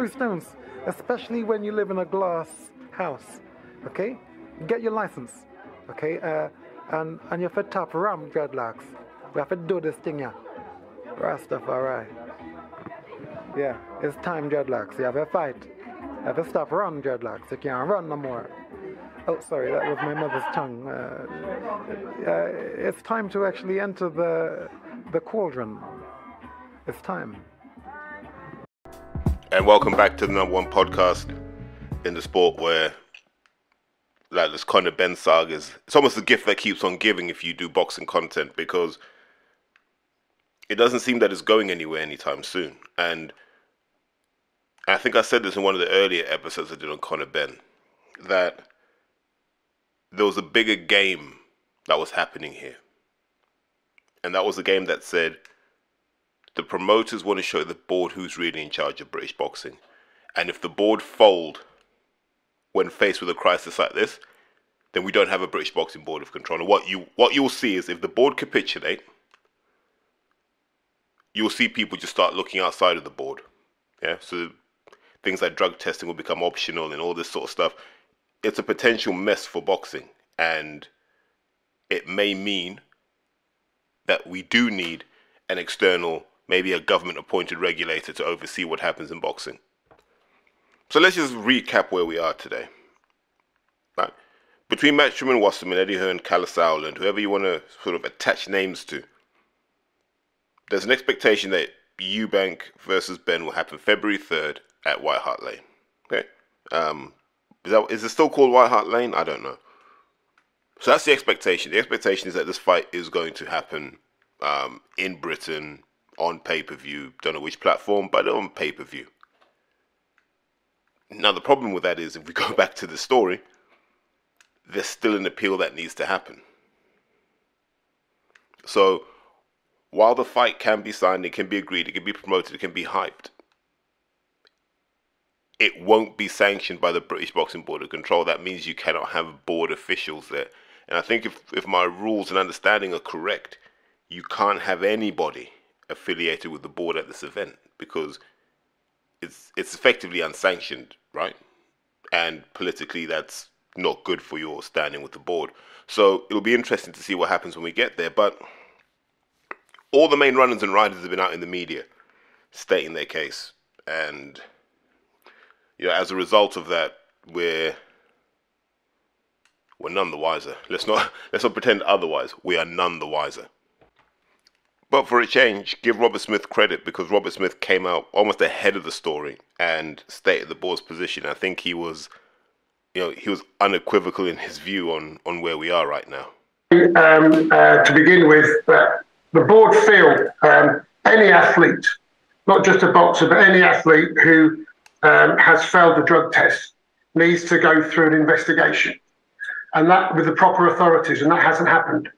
throw stones, especially when you live in a glass house. Okay, get your license. Okay, and you have to tap ram dreadlocks. We have to do this thing, yeah. Rastafari. Yeah, it's time, dreadlocks. You have to fight. You have to stop run, dreadlocks. You can't run no more. Oh, sorry, that was my mother's tongue. It's time to actually enter the cauldron. It's time. And welcome back to the #1 podcast in the sport where, like, this Conor Benn saga it's almost a gift that keeps on giving if you do boxing content, because it doesn't seem that it's going anywhere anytime soon. And I think I said this in one of the earlier episodes I did on Conor Benn, that there was a bigger game that was happening here. And that was a game that said the promoters want to show the board who's really in charge of British boxing. And if the board fold when faced with a crisis like this, then we don't have a British Boxing Board of Control. And what you'll see is if the board capitulate, you'll see people just start looking outside of the board. Yeah, so things like drug testing will become optional and all this sort of stuff. It's a potential mess for boxing, and it may mean that we do need an external, maybe a government-appointed regulator to oversee what happens in boxing. So let's just recap where we are today. Right? Between Matchroom and Wasserman, Eddie Hearn, Kalle Sauerland, whoever you want to sort of attach names to, there's an expectation that Eubank versus Benn will happen February 3rd at White Hart Lane. Okay? Is it still called White Hart Lane? I don't know. So that's the expectation. The expectation is that this fight is going to happen in Britain on pay-per-view. Don't know which platform, but on pay-per-view. Now, the problem with that is, if we go back to the story, there's still an appeal that needs to happen. So, while the fight can be signed, it can be agreed, it can be promoted, it can be hyped, it won't be sanctioned by the British Boxing Board of Control. That means you cannot have board officials there. And I think if my rules and understanding are correct, you can't have anybody affiliated with the board at this event, because it's effectively unsanctioned, right? And politically, that's not good for your standing with the board. So it'll be interesting to see what happens when we get there. But all the main runners and riders have been out in the media stating their case. And, you know, as a result of that, we're none the wiser. Let's not pretend otherwise. We are none the wiser. But for a change, give Robert Smith credit, because Robert Smith came out almost ahead of the story and stated the board's position. I think he was unequivocal in his view on where we are right now. To begin with, the board feel any athlete, not just a boxer, but any athlete who has failed the drug test needs to go through an investigation, and that with the proper authorities, and that hasn't happened.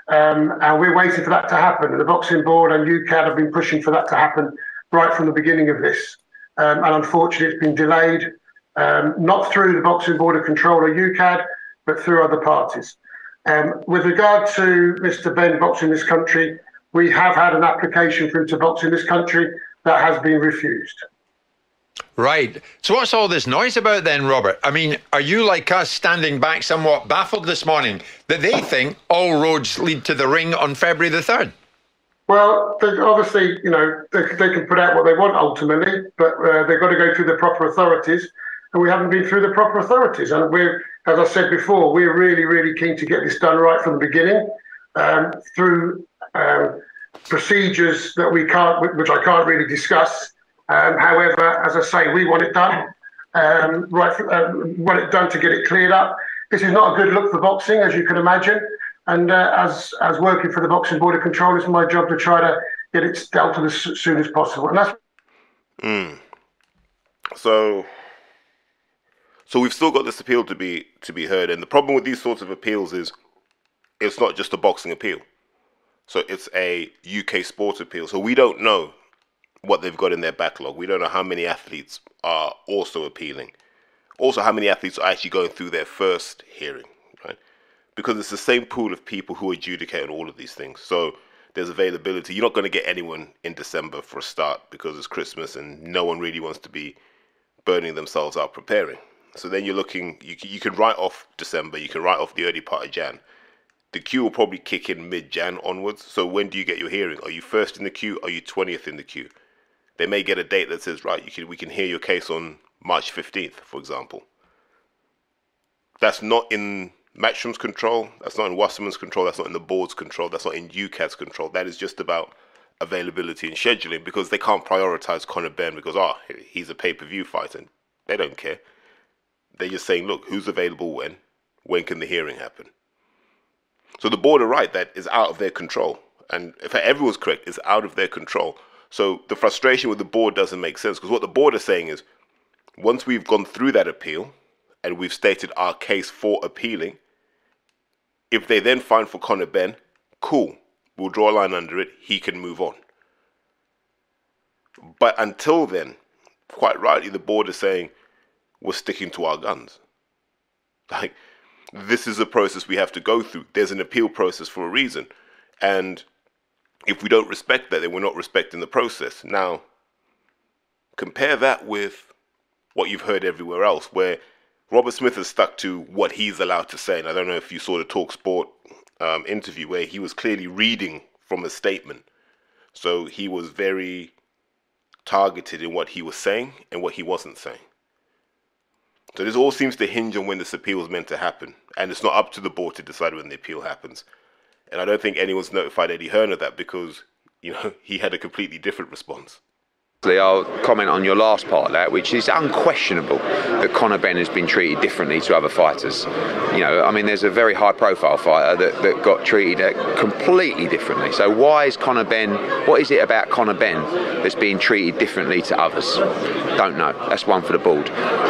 And we're waiting for that to happen. And the Boxing Board and UKAD have been pushing for that to happen right from the beginning of this. And unfortunately, it's been delayed, not through the Boxing Board of Control or UKAD, but through other parties. With regard to Mr. Benn boxing this country, we have had an application for him to box in this country that has been refused. Right. So what's all this noise about then, Robert? I mean, are you like us standing back somewhat baffled this morning that they think all roads lead to the ring on February the 3rd? Well, obviously, you know, they can put out what they want ultimately, but they've got to go through the proper authorities, and we haven't been through the proper authorities. And we're, as I said before, we're really, really keen to get this done right from the beginning, through procedures that which I can't really discuss. However, as I say, we want it done, want it done to get it cleared up. This is not a good look for boxing, as you can imagine. And as working for the Boxing Board of Control, it's my job to try to get it dealt with as soon as possible. And that's. So we've still got this appeal to be heard, and the problem with these sorts of appeals is it's not just a boxing appeal. So it's a UK sports appeal. So we don't know what they've got in their backlog. We don't know how many athletes are also appealing. Also, how many athletes are actually going through their first hearing, right? Because it's the same pool of people who adjudicate on all of these things. So there's availability. You're not going to get anyone in December for a start because it's Christmas and no one really wants to be burning themselves out preparing. So then you're looking, you can write off December, you can write off the early part of Jan. The queue will probably kick in mid-Jan onwards. So when do you get your hearing? Are you first in the queue? Are you 20th in the queue? They may get a date that says, right, we can hear your case on March 15th, for example. That's not in Matchroom's control. That's not in Wasserman's control. That's not in the board's control. That's not in UKAD's control. That is just about availability and scheduling, because they can't prioritize Conor Benn because, he's a pay-per-view fighter. They don't care. They're just saying, look, who's available when? When can the hearing happen? So the board are right, that is out of their control. And if everyone's correct, it's out of their control. So the frustration with the board doesn't make sense, because what the board is saying is, once we've gone through that appeal and we've stated our case for appealing, if they then find for Conor Benn, cool, we'll draw a line under it, he can move on. But until then, quite rightly, the board is saying, we're sticking to our guns. Like, this is a process we have to go through. There's an appeal process for a reason. And if we don't respect that, then we're not respecting the process. Now, compare that with what you've heard everywhere else, where Robert Smith has stuck to what he's allowed to say. And I don't know if you saw the TalkSport interview where he was clearly reading from a statement. So he was very targeted in what he was saying and what he wasn't saying. So this all seems to hinge on when this appeal is meant to happen. And it's not up to the board to decide when the appeal happens. And I don't think anyone's notified Eddie Hearn of that, because, he had a completely different response. I'll comment on your last part of that, which is unquestionable that Conor Benn has been treated differently to other fighters. There's a very high-profile fighter that got treated completely differently. So why is Conor Benn, what is it about Conor Benn that's being treated differently to others? Don't know. That's one for the board.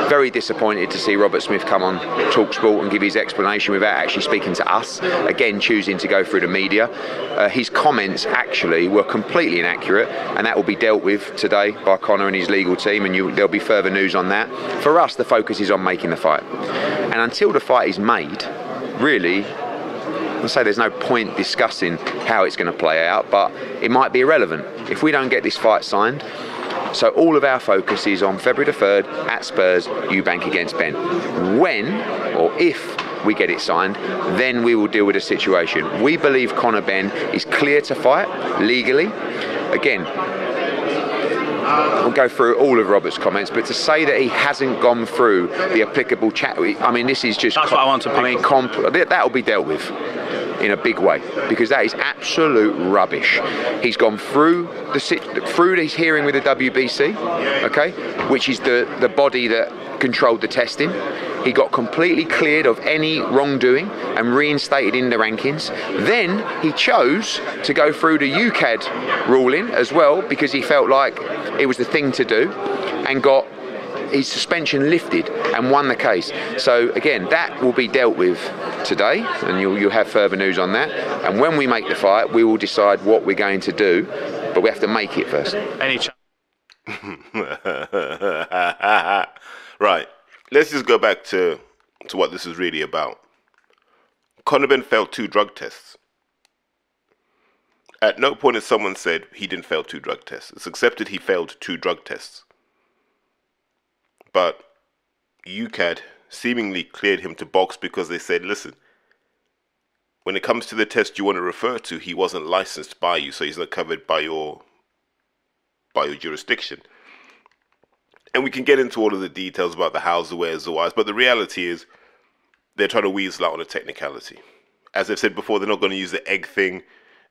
Very disappointed to see Robert Smith come on TalkSport and give his explanation without actually speaking to us. Again, choosing to go through the media. His comments actually were completely inaccurate, and that will be dealt with today by Conor and his legal team, and there'll be further news on that. For us, the focus is on making the fight, and until the fight is made, really, I'll say there's no point discussing how it's going to play out, but it might be irrelevant if we don't get this fight signed. So all of our focus is on February the 3rd at Spurs, Eubank against Benn. When or if we get it signed, then we will deal with the situation. We believe Conor Benn is clear to fight legally. Again, I'll go through all of Robert's comments, but to say that he hasn't gone through the applicable chat, this is just... That's what I want to pick that'll be dealt with in a big way, because that is absolute rubbish. He's gone through his hearing with the WBC, okay, which is the body that controlled the testing. He got completely cleared of any wrongdoing and reinstated in the rankings. Then he chose to go through the UKAD ruling as well, because he felt like it was the thing to do, and got his suspension lifted and won the case. So again, that will be dealt with today, and you'll have further news on that. And when we make the fight, we will decide what we're going to do, but we have to make it first. Right. Let's just go back to what this is really about. Conor Benn failed 2 drug tests. At no point has someone said he didn't fail 2 drug tests. It's accepted he failed 2 drug tests. But UKAD seemingly cleared him to box because they said, listen, when it comes to the test you want to refer to, he wasn't licensed by you, so he's not covered by your jurisdiction. And we can get into all of the details about the hows, the wheres, the whys, but the reality is they're trying to weasel out on a technicality. As I've said before, they're not going to use the egg thing,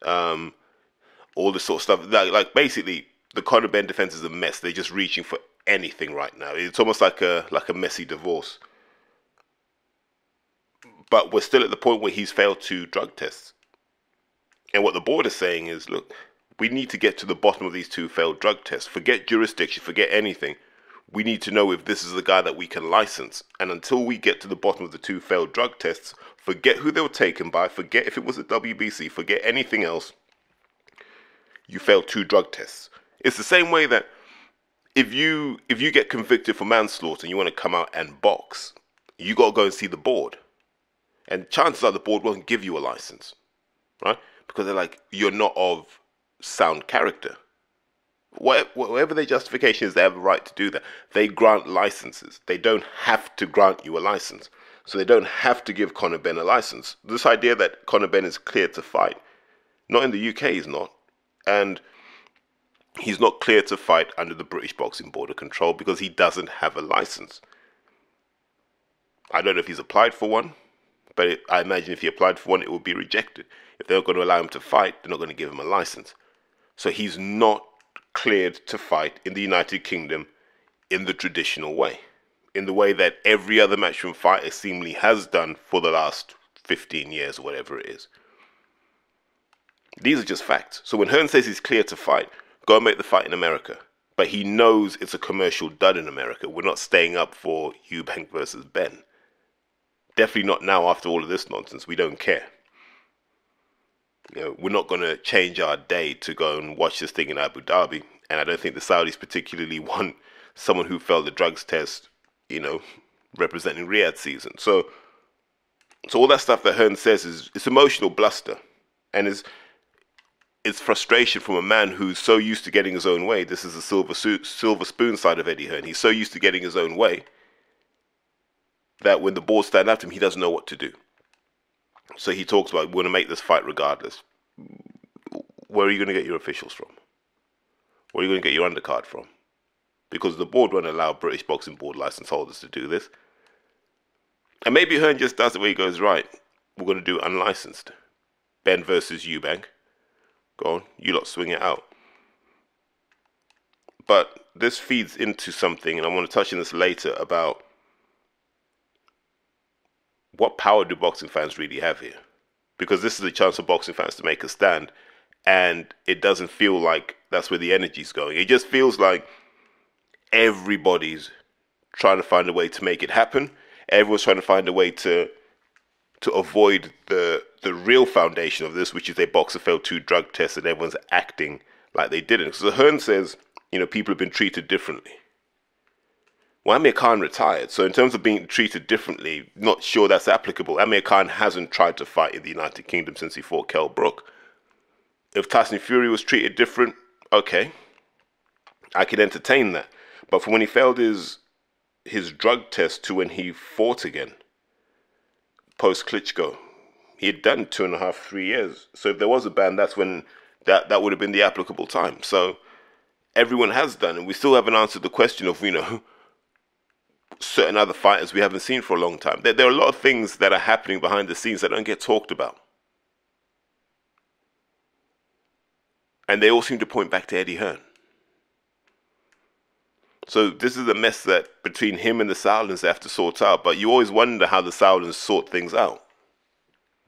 all this sort of stuff. Like basically, the Conor Benn defense is a mess. They're just reaching for anything right now. It's almost like a messy divorce. But we're still at the point where he's failed 2 drug tests. And what the board is saying is, look, we need to get to the bottom of these 2 failed drug tests. Forget jurisdiction, forget anything. We need to know if this is the guy that we can license. And until we get to the bottom of the 2 failed drug tests, forget who they were taken by, forget if it was a WBC, forget anything else. You failed 2 drug tests. It's the same way that if you get convicted for manslaughter and you want to come out and box, you got to go and see the board. And chances are the board won't give you a license, right? Because they're like, you're not of sound character. whatever their justification is, they have a right to do that. They grant licenses. They don't have to grant you a license. So they don't have to give Conor Benn a license. This idea that Conor Benn is cleared to fight, not in the UK, he's not. And he's not cleared to fight under the British Boxing Board of Control because he doesn't have a license. I don't know if he's applied for one, but I imagine if he applied for one, it would be rejected. If they're going to allow him to fight, they're not going to give him a license. So he's not cleared to fight in the United Kingdom in the traditional way, in the way that every other matchroom fighter seemingly has done for the last 15 years or whatever it is. These are just facts. So when Hearn says he's cleared to fight, go and make the fight in America. But he knows it's a commercial dud in America. We're not staying up for Eubank versus Benn. Definitely not now after all of this nonsense. We don't care. You know, we're not going to change our day to go and watch this thing in Abu Dhabi. And I don't think the Saudis particularly want someone who failed the drugs test, you know, representing Riyadh season. So all that stuff that Hearn says is it's emotional bluster. And it's frustration from a man who's so used to getting his own way. This is the silver spoon side of Eddie Hearn. He's so used to getting his own way that when the board stand after him, he doesn't know what to do. So he talks about, we're going to make this fight regardless. Where are you going to get your officials from? Where are you going to get your undercard from? Because the board won't allow British Boxing Board license holders to do this. And maybe Hearn just does it where he goes, right, we're going to do unlicensed. Benn versus Eubank. Go on, you lot swing it out. But this feeds into something, and I want to touch on this later, about what power do boxing fans really have here? Because this is a chance for boxing fans to make a stand, and it doesn't feel like that's where the energy's going. It just feels like everybody's trying to find a way to make it happen. Everyone's trying to find a way to avoid the real foundation of this, which is a boxer failed 2 drug tests and everyone's acting like they didn't. So Hearn says, you know, people have been treated differently. Well, Amir Khan retired, so in terms of being treated differently, not sure that's applicable. Amir Khan hasn't tried to fight in the United Kingdom since he fought Kell Brook. If Tyson Fury was treated different, okay, I could entertain that. But from when he failed his drug test to when he fought again, post Klitschko, he had done 2.5, 3 years. So if there was a ban, that's when that would have been the applicable time. So everyone has done, and we still haven't answered the question of, you know, certain other fighters we haven't seen for a long time. There are a lot of things that are happening behind the scenes that don't get talked about. And they all seem to point back to Eddie Hearn. So this is a mess that between him and the Sauerlands they have to sort out. But you always wonder how the Sauerlands sort things out.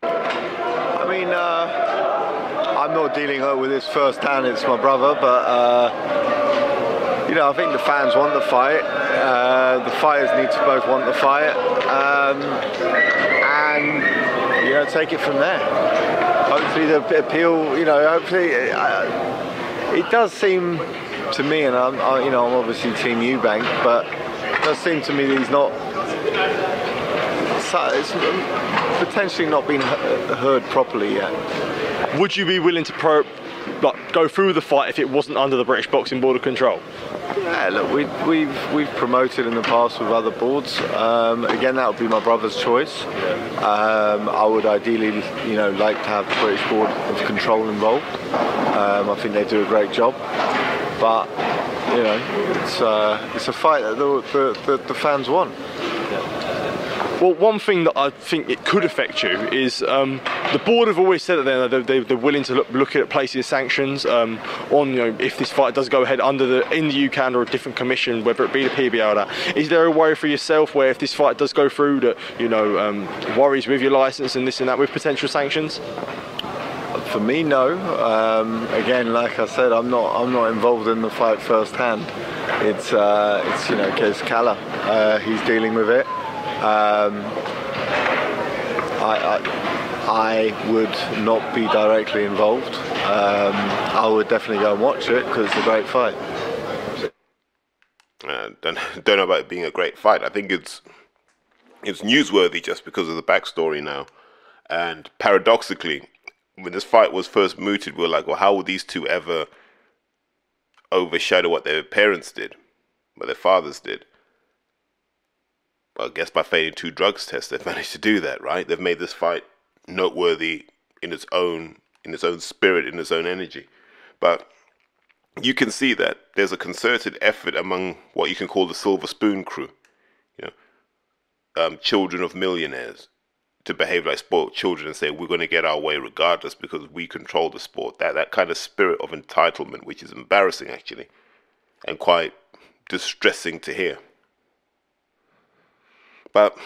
I mean, I'm not dealing with this firsthand. It's my brother, but you know, I think the fans want the fight. The fighters need to both want the fight, and you know, take it from there. Hopefully, the appeal. You know, hopefully, it does seem to me, and I'm obviously Team Eubank, but it does seem to me that he's not. It's potentially not been heard properly yet. Would you be willing to go through the fight if it wasn't under the British Boxing Board of Control? Yeah, look, we've promoted in the past with other boards. Again, that would be my brother's choice. I would ideally, you know, like to have the British Board of Control involved. I think they do a great job, but you know, it's a fight that the fans want. Well, one thing that I think it could affect you is the board have always said that they're willing to look at placing sanctions on, you know, if this fight does go ahead in the UK under a different commission, whether it be the PBA or that. Is there a worry for yourself where if this fight does go through that, you know, worries with your licence and this and that with potential sanctions? For me, no. Again, like I said, I'm not involved in the fight firsthand. It's you know, Kes Kalla. He's dealing with it. I would not be directly involved. I would definitely go and watch it because it's a great fight. Don't know about it being a great fight. I think it's newsworthy just because of the backstory now. And paradoxically, when this fight was first mooted, we were like, well, how will these two ever overshadow what their parents did, what their fathers did. Well, I guess by failing 2 drugs tests, they've managed to do that, right? They've made this fight noteworthy in its own spirit, in its own energy. But you can see that there's a concerted effort among what you can call the Silver Spoon crew, children of millionaires, to behave like spoiled children and say we're going to get our way regardless because we control the sport. That kind of spirit of entitlement, which is embarrassing actually, and quite distressing to hear. But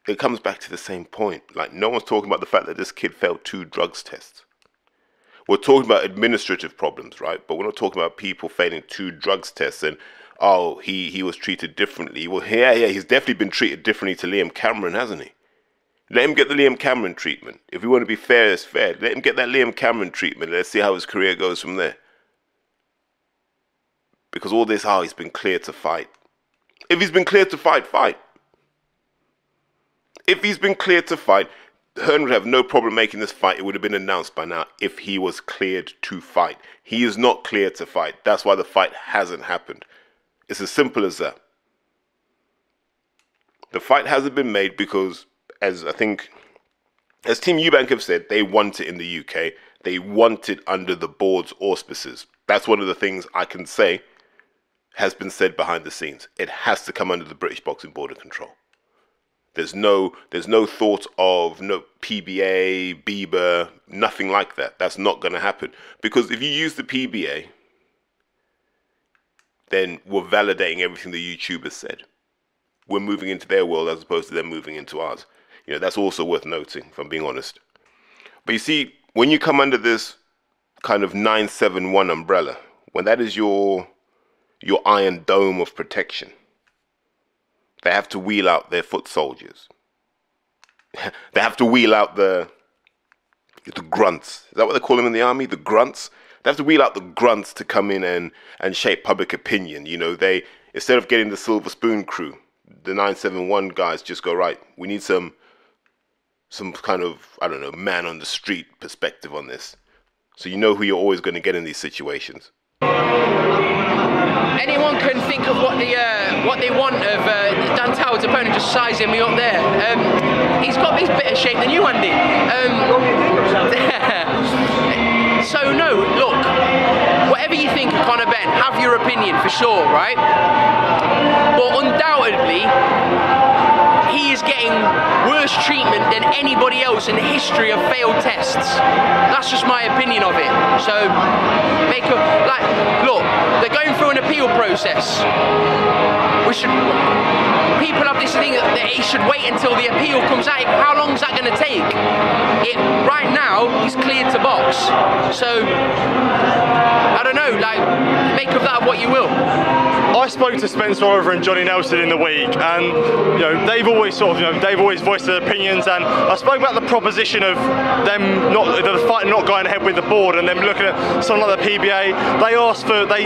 it comes back to the same point. Like, no one's talking about the fact that this kid failed 2 drugs tests. We're talking about administrative problems, right? But we're not talking about people failing 2 drugs tests and, oh, he was treated differently. Well, yeah, he's definitely been treated differently to Liam Cameron, hasn't he? Let him get the Liam Cameron treatment. If we want to be fair, it's fair. Let him get that Liam Cameron treatment. Let's see how his career goes from there. Because all this, he's been cleared to fight. If he's been cleared to fight, fight. If he's been cleared to fight, Hearn would have no problem making this fight. It would have been announced by now if he was cleared to fight. He is not cleared to fight. That's why the fight hasn't happened. It's as simple as that. The fight hasn't been made because, as Team Eubank have said, they want it in the UK. They want it under the board's auspices. That's one of the things I can say has been said behind the scenes. It has to come under the British Boxing Board of Control. There's no thought of no PBA, BIBA, nothing like that. That's not going to happen. Because if you use the PBA, then we're validating everything the YouTubers said. We're moving into their world as opposed to them moving into ours. That's also worth noting, if I'm being honest. But you see, when you come under this kind of 971 umbrella, when that is your iron dome of protection, they have to wheel out their foot soldiers. They have to wheel out the grunts. Is that what they call them in the army? The grunts? They have to wheel out the grunts to come in and shape public opinion. They, instead of getting the Silver Spoon crew, the 971 guys just go, right, we need some kind of, I don't know, man on the street perspective on this. So you know who you're always going to get in these situations. Anyone can think of what they want of Dan Toward's opponent, just sizing me up there. He's got this better shape than you, Andy. So no, look, whatever you think of Conor Benn, have your opinion for sure, right? But undoubtedly, he is getting worse treatment than anybody else in the history of failed tests. That's just my opinion of it. So, look, they're going through an appeal process. People have this thing that he should wait until the appeal comes out. How long is that going to take? Right now, he's cleared to box. So, I don't know, make of that what you will. I spoke to Spence Oliver and Johnny Nelson in the week, and they've always voiced their opinions. And I spoke about the proposition of the fight not going ahead with the board, and them looking at something like the PBA.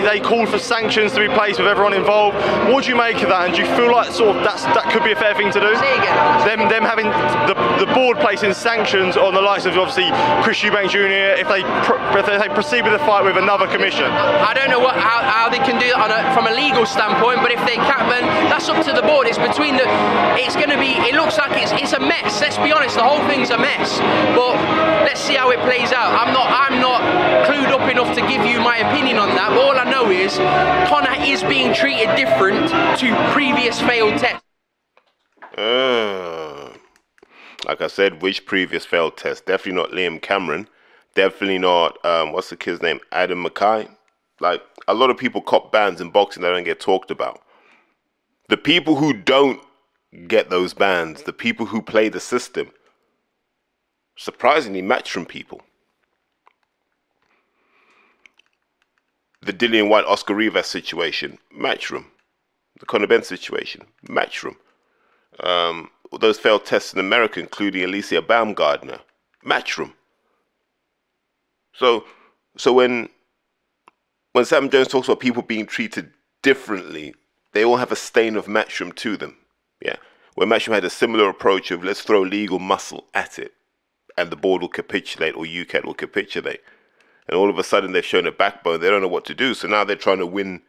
They called for sanctions to be placed with everyone involved. What do you make of that? And do you feel like that could be a fair thing to do? Say again. Them having the board placing sanctions on the likes of obviously Chris Eubank Jr. if they proceed with the fight with another commission. I don't know how they can do that from a legal standpoint, but if they can't, then that's up to the board. It's between it looks like it's a mess. Let's be honest, the whole thing's a mess. But let's see how it plays out. I'm not clued up enough to give you my opinion on that. But all I know is Conor is being treated different to previous failed tests. Like I said, which previous failed test? Definitely not Liam Cameron. Definitely not, what's the kid's name? Adam Mackay. Like, a lot of people cop bans in boxing that don't get talked about. The people who don't get those bans, the people who play the system, surprisingly, Matchroom people. The Dillian White, Oscar Rivas situation, Matchroom. The Conor Benn situation, Matchroom. Those failed tests in America, including Alicia Baumgardner, Matchroom. So when Sam Jones talks about people being treated differently, they all have a stain of Matchroom to them. Yeah, where Matchroom had a similar approach of let's throw legal muscle at it, and the board will capitulate or UCAT will capitulate. and all of a sudden they've shown a backbone. They don't know what to do. So now they're trying to win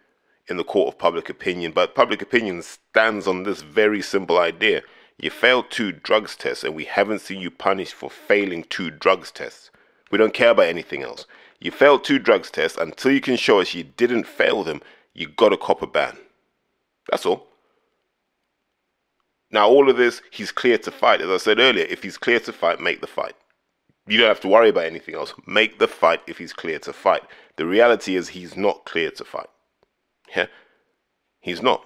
in the court of public opinion. But public opinion stands on this very simple idea. You failed 2 drugs tests, and we haven't seen you punished for failing 2 drugs tests. We don't care about anything else. You failed 2 drugs tests. Until you can show us you didn't fail them, you got to cop a ban. That's all. Now, all of this, he's clear to fight. As I said earlier, if he's clear to fight, make the fight. You don't have to worry about anything else. Make the fight if he's clear to fight. The reality is he's not clear to fight. Yeah? He's not.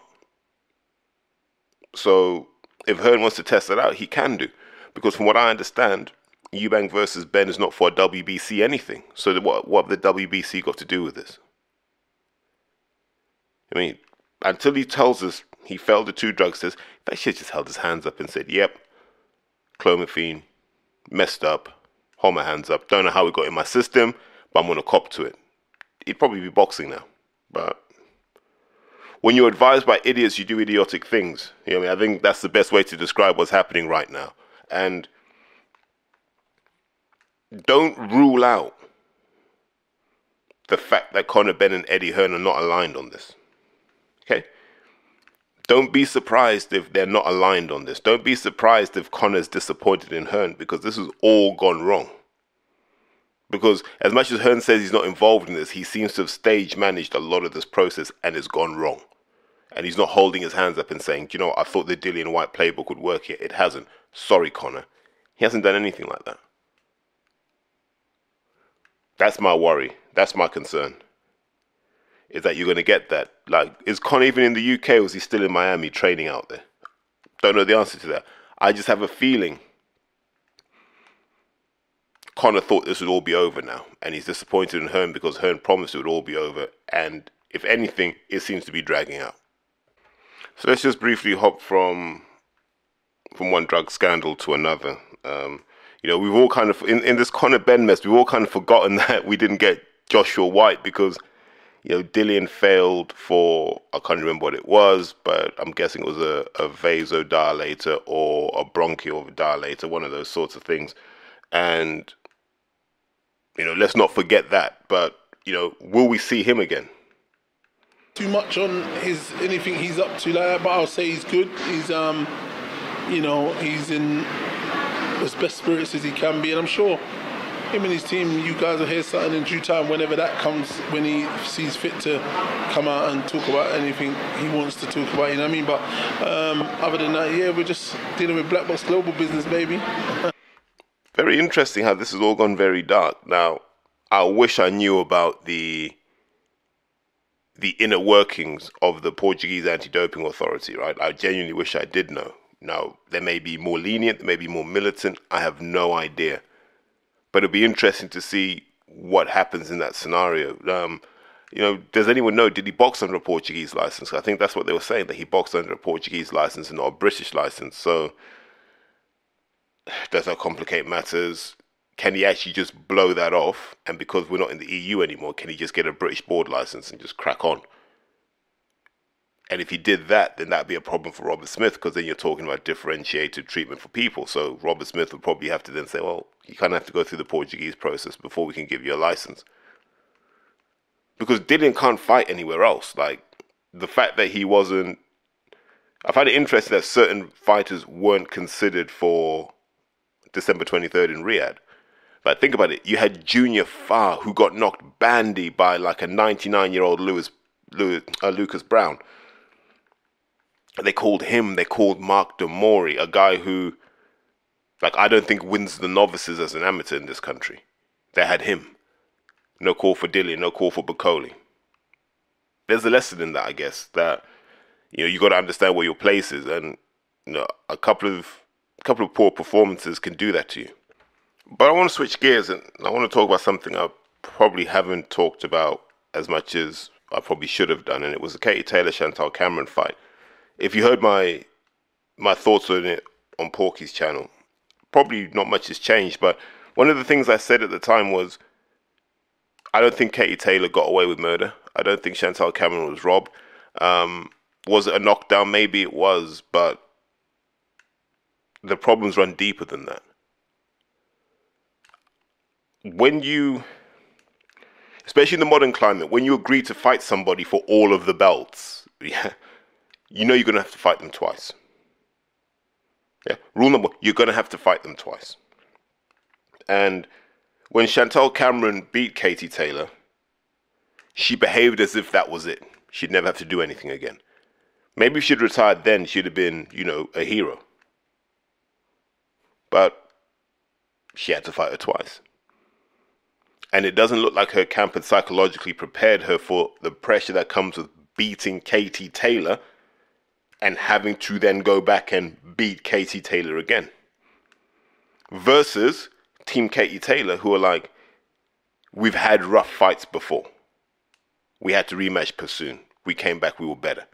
So, if Hearn wants to test it out, he can do. Because from what I understand, Eubank versus Ben is not for a WBC anything. So what have the WBC got to do with this? I mean, until he tells us he failed the 2 drugs tests, that shit just held his hands up and said, yep, clomiphene, messed up, hold my hands up. Don't know how it got in my system, but I'm going to cop to it. He'd probably be boxing now. But when you're advised by idiots, you do idiotic things. You know what I mean? I think that's the best way to describe what's happening right now. And don't rule out the fact that Conor Benn and Eddie Hearn are not aligned on this. Okay? Don't be surprised if they're not aligned on this. Don't be surprised if Conor's disappointed in Hearn, because this has all gone wrong. Because as much as Hearn says he's not involved in this, he seems to have stage managed a lot of this process and it's gone wrong. And he's not holding his hands up and saying, do you know what, I thought the Dillian White playbook would work here. It hasn't. Sorry, Conor. He hasn't done anything like that. That's my worry. That's my concern. Is that you're going to get that. Like, is Conor even in the UK, or is he still in Miami training out there? Don't know the answer to that. I just have a feeling Conor thought this would all be over now, and he's disappointed in Hearn because Hearn promised it would all be over, and if anything, it seems to be dragging out. So let's just briefly hop from one drug scandal to another. You know, we've all kind of, in this Conor Benn mess, we've all kind of forgotten that we didn't get Joshua White because, you know, Dillian failed for, I can't remember what it was, but I'm guessing it was a vasodilator or a bronchial dilator, one of those sorts of things. And, you know, let's not forget that. But, you know, will we see him again? Too much on his anything he's up to like that, but I'll say he's good. He's you know, he's in as best spirits as he can be, and I'm sure him and his team, you guys will hear something in due time whenever that comes, when he sees fit to come out and talk about anything he wants to talk about, you know what I mean? But other than that, yeah, we're just dealing with Black Box Global business, baby. Very interesting how this has all gone very dark. Now, I wish I knew about the inner workings of the Portuguese anti-doping authority, right? I genuinely wish I did know. Now, they may be more lenient, they may be more militant. I have no idea. But it'll be interesting to see what happens in that scenario. You know, does anyone know, did he box under a Portuguese license? I think that's what they were saying, that he boxed under a Portuguese license and not a British license. So, does that complicate matters? Can he actually just blow that off? And because we're not in the EU anymore, can he just get a British board license and just crack on? And if he did that, then that'd be a problem for Robert Smith, because then you're talking about differentiated treatment for people. So Robert Smith would probably have to then say, well, you kind of have to go through the Portuguese process before we can give you a license. Because Dillian can't fight anywhere else. Like, the fact that he wasn't... I find it interesting that certain fighters weren't considered for December 23rd in Riyadh. Like, think about it. You had Junior Farr, who got knocked bandy by like a 99-year-old Lucas Brown. They called Mark Demori, a guy who, like, I don't think wins the novices as an amateur in this country. They had him. No call for Dillian, no call for Bacoli. There's a lesson in that, I guess, that, you know, you got to understand where your place is, and, you know, a couple of poor performances can do that to you. But I want to switch gears, and I want to talk about something I probably haven't talked about as much as I probably should have done, and it was the Katie Taylor-Chantal Cameron fight. If you heard my thoughts on it on Porky's channel, probably not much has changed, but one of the things I said at the time was, I don't think Katie Taylor got away with murder. I don't think Chantal Cameron was robbed. Was it a knockdown? Maybe it was, but the problems run deeper than that. When you especially in the modern climate, when you agree to fight somebody for all of the belts, yeah, you know you're going to have to fight them twice. Yeah. Rule number one, you're going to have to fight them twice. And when Chantel Cameron beat Katie Taylor, she behaved as if that was it. She'd never have to do anything again. Maybe if she'd retired then, she'd have been, you know, a hero. But she had to fight her twice. And it doesn't look like her camp had psychologically prepared her for the pressure that comes with beating Katie Taylor and having to then go back and beat Katie Taylor again. Versus Team Katie Taylor, who are like, we've had rough fights before. We had to rematch Persoon. We came back, we were better.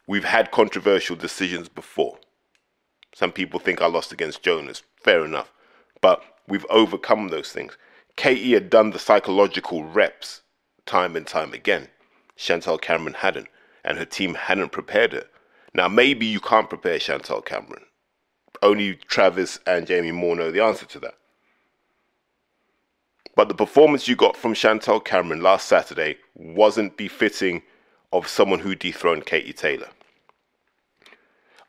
We've had controversial decisions before. Some people think I lost against Jonas. Fair enough. But we've overcome those things. Katie had done the psychological reps time and time again. Chantel Cameron hadn't. And her team hadn't prepared her. Now, maybe you can't prepare Chantel Cameron. Only Travis and Jamie Moore know the answer to that. But the performance you got from Chantel Cameron last Saturday wasn't befitting of someone who dethroned Katie Taylor.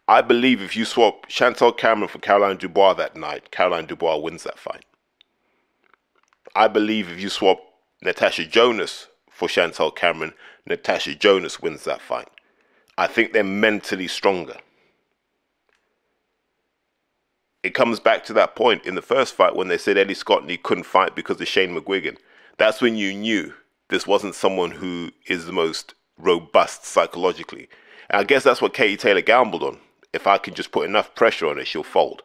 I believe if you swap Chantel Cameron for Caroline Dubois that night, Caroline Dubois wins that fight. I believe if you swap Natasha Jonas for Chantel Cameron, Natasha Jonas wins that fight. I think they're mentally stronger. It comes back to that point in the first fight when they said Ellie Scotney couldn't fight because of Shane McGuigan. That's when you knew this wasn't someone who is the most robust psychologically. And I guess that's what Katie Taylor gambled on. If I can just put enough pressure on her, she'll fold.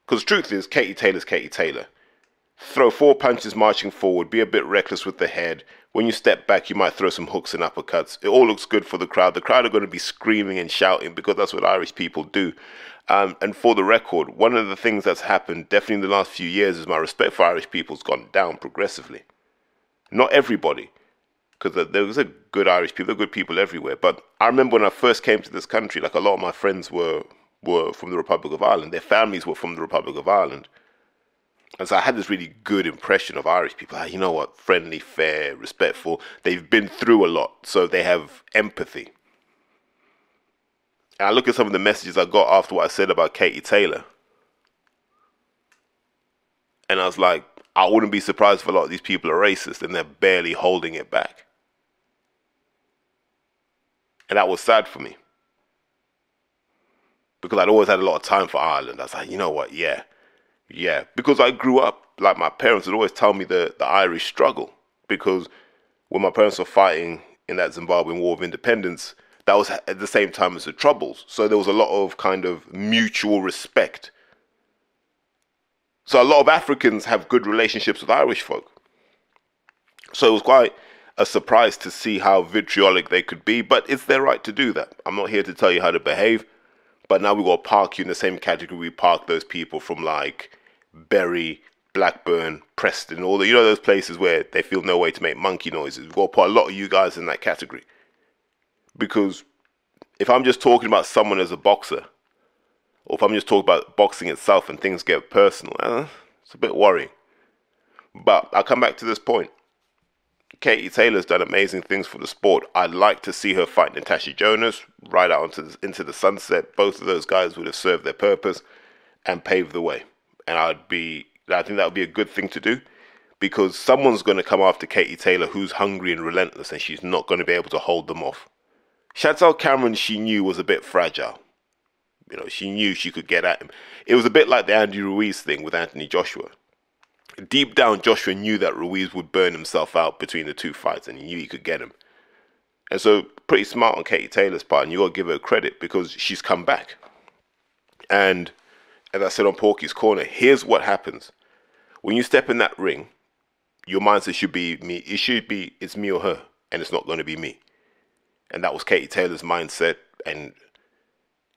Because the truth is, Katie Taylor's Katie Taylor. Throw 4 punches marching forward, be a bit reckless with the head. When you step back, you might throw some hooks and uppercuts. It all looks good for the crowd. The crowd are going to be screaming and shouting because that's what Irish people do. And for the record, one of the things that's happened definitely in the last few years is my respect for Irish people has gone down progressively. Not everybody, because there was a good Irish people, there are good people everywhere. But I remember when I first came to this country, like a lot of my friends were from the Republic of Ireland. Their families were from the Republic of Ireland. And so I had this really good impression of Irish people. You know what? Friendly, fair, respectful. They've been through a lot, so they have empathy. And I look at some of the messages I got after what I said about Katie Taylor. And I was like, I wouldn't be surprised if a lot of these people are racist and they're barely holding it back. And that was sad for me. Because I'd always had a lot of time for Ireland. I was like, you know what? Yeah. Because I grew up, like my parents would always tell me the Irish struggle. Because when my parents were fighting in that Zimbabwean War of Independence, that was at the same time as the Troubles. So there was a lot of kind of mutual respect. So a lot of Africans have good relationships with Irish folk. So it was quite a surprise to see how vitriolic they could be, but it's their right to do that. I'm not here to tell you how to behave, but now we've got to park you in the same category we park those people from like Bury, Blackburn, Preston, all the, you know, those places where they feel no way to make monkey noises. We've got to put a lot of you guys in that category. Because if I'm just talking about someone as a boxer, or if I'm just talking about boxing itself and things get personal, it's a bit worrying. But I'll come back to this point. Katie Taylor's done amazing things for the sport. I'd like to see her fight Natasha Jonas right out into the sunset. Both of those guys would have served their purpose and paved the way. And I think that would be a good thing to do, because someone's going to come after Katie Taylor who's hungry and relentless, and she's not going to be able to hold them off. Chantel Cameron, she knew, was a bit fragile. You know, she knew she could get at him. It was a bit like the Andy Ruiz thing with Anthony Joshua. Deep down, Joshua knew that Ruiz would burn himself out between the two fights, and he knew he could get him. And so, pretty smart on Katie Taylor's part, and you got to give her credit because she's come back. And as I said on Porky's Corner, here's what happens. When you step in that ring, your mindset should be me. It should be it's me or her, and it's not going to be me. And that was Katie Taylor's mindset, and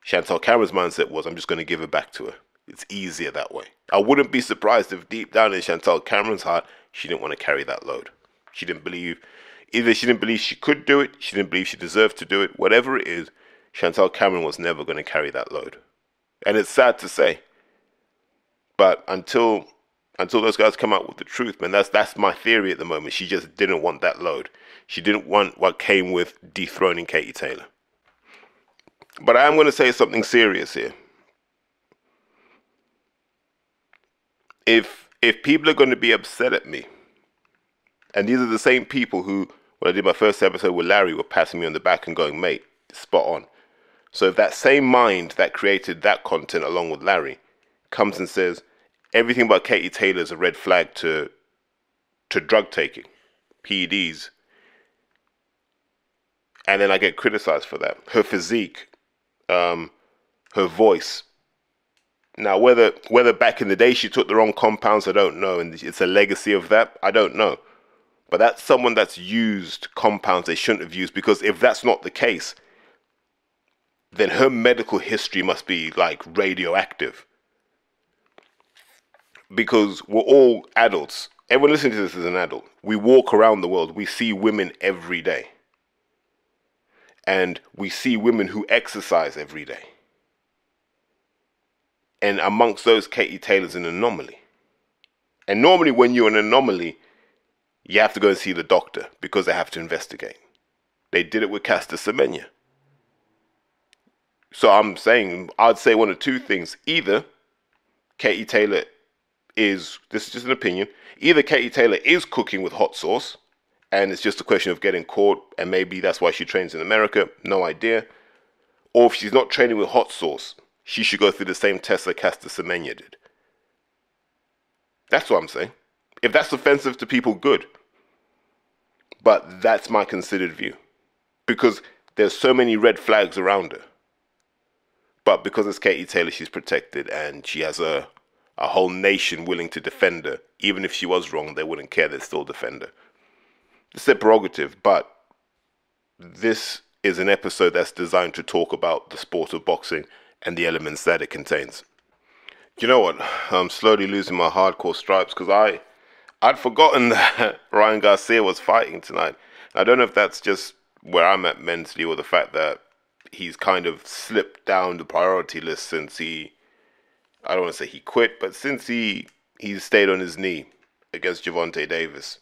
Chantel Cameron's mindset was, I'm just going to give it back to her. It's easier that way. I wouldn't be surprised if deep down in Chantel Cameron's heart, she didn't want to carry that load. She didn't believe, either she didn't believe she could do it, she didn't believe she deserved to do it. Whatever it is, Chantel Cameron was never going to carry that load. And it's sad to say, but until until those guys come out with the truth, man. That's my theory at the moment. She just didn't want that load. She didn't want what came with dethroning Katie Taylor. But I am going to say something serious here. If people are going to be upset at me, and these are the same people who, when I did my first episode with Larry, were passing me on the back and going, mate, spot on. So if that same mind that created that content along with Larry comes and says, everything about Katie Taylor is a red flag to drug taking, PEDs, and then I get criticized for that. Her physique, her voice. Now, whether back in the day she took the wrong compounds, I don't know, and it's a legacy of that, I don't know. But that's someone that's used compounds they shouldn't have used, because if that's not the case, then her medical history must be like radioactive. Because we're all adults. Everyone listening to this is an adult. We walk around the world. We see women every day. And we see women who exercise every day. And amongst those, Katie Taylor's an anomaly. And normally when you're an anomaly, you have to go and see the doctor because they have to investigate. They did it with Caster Semenya. So I'm saying, I'd say one of two things. Either Katie Taylor is, this is just an opinion, either Katie Taylor is cooking with hot sauce, and it's just a question of getting caught, and maybe that's why she trains in America, no idea. Or if she's not training with hot sauce, she should go through the same test that Caster Semenya did. That's what I'm saying. If that's offensive to people, good. But that's my considered view. Because there's so many red flags around her. But because it's Katie Taylor, she's protected, and she has a whole nation willing to defend her. Even if she was wrong, they wouldn't care, they'd still defend her. It's their prerogative, but this is an episode that's designed to talk about the sport of boxing and the elements that it contains. You know what? I'm slowly losing my hardcore stripes because I'd forgotten that Ryan Garcia was fighting tonight. I don't know if that's just where I'm at mentally, or the fact that he's kind of slipped down the priority list since I don't want to say he quit, but since he stayed on his knee against Gervonta Davis.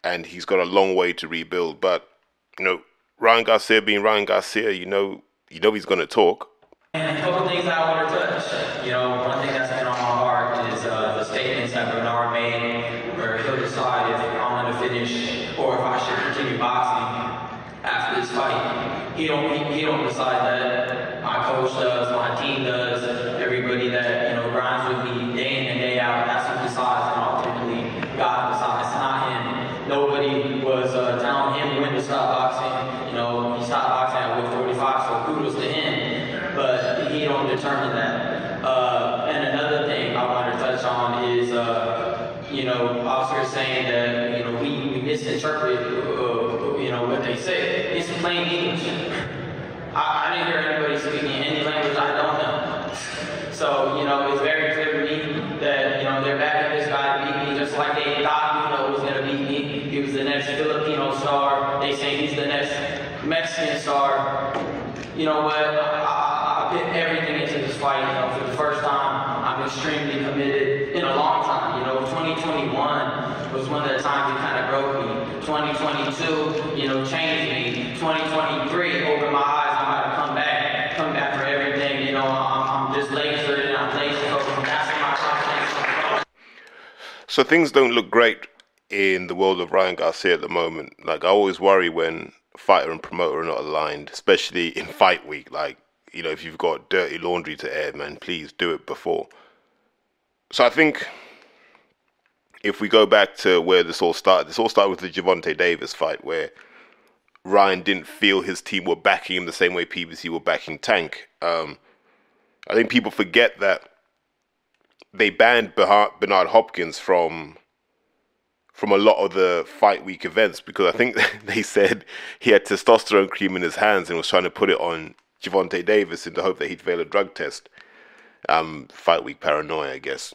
And he's got a long way to rebuild. But, Ryan Garcia being Ryan Garcia, you know he's going to talk. And a couple things that I want to touch. One thing that's been on my heart is the statements that Bernard made, where he'll decide if I'm going to finish or if I should continue boxing after this fight. He don't decide that. My coach does, my team does, everybody that grinds with me day in and day out. That's who decides, and ultimately God decides, not him. Nobody was telling him when to stop boxing. He stopped boxing at 145, so kudos to him. But he don't determine that. And another thing I want to touch on is, Oscar saying that we misinterpret what they say. It's plain English. I didn't hear anybody speaking any language I don't know. So it's very clear to me that they're backing this guy to beat me, just like they thought was gonna beat me. He was the next Filipino star. They say he's the next Mexican star. You know what? I put everything into this fight. For the first time, I'm extremely committed in a long time. 2021 was one of the times it kind of broke me. 2022, changed me. 2023 opened my eyes. I'm about to come back for everything. I'm just lasered and I'm laser focused. That's my confidence. So things don't look great in the world of Ryan Garcia at the moment. Like, I always worry when fighter and promoter are not aligned, especially in fight week. Like, if you've got dirty laundry to air, man, please do it before. So I think if we go back to where this all started with the Gervonta Davis fight, where Ryan didn't feel his team were backing him the same way PBC were backing Tank. I think people forget that they banned Bernard Hopkins from a lot of the fight week events because I think they said he had testosterone cream in his hands and was trying to put it on Gervonta Davis in the hope that he'd fail a drug test. Fight week paranoia, I guess.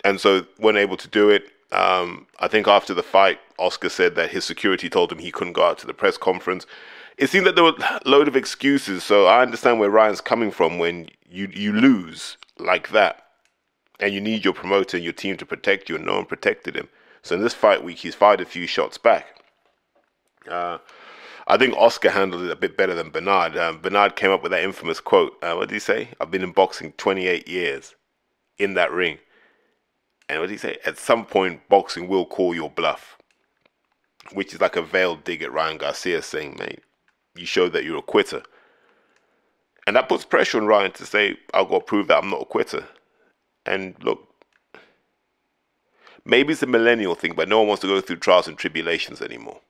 And so weren't able to do it. I think after the fight, Oscar said that his security told him he couldn't go out to the press conference. It seemed that there were a load of excuses, so I understand where Ryan's coming from when you lose like that. and you need your promoter and your team to protect you, and no one protected him. So in this fight week, he's fired a few shots back. I think Oscar handled it a bit better than Bernard. Bernard came up with that infamous quote. What did he say? I've been in boxing 28 years in that ring. And what did he say? At some point, boxing will call your bluff. Which is like a veiled dig at Ryan Garcia saying, mate, you showed that you're a quitter. And that puts pressure on Ryan to say, I've got to prove that I'm not a quitter. And look, maybe it's a millennial thing, but no one wants to go through trials and tribulations anymore.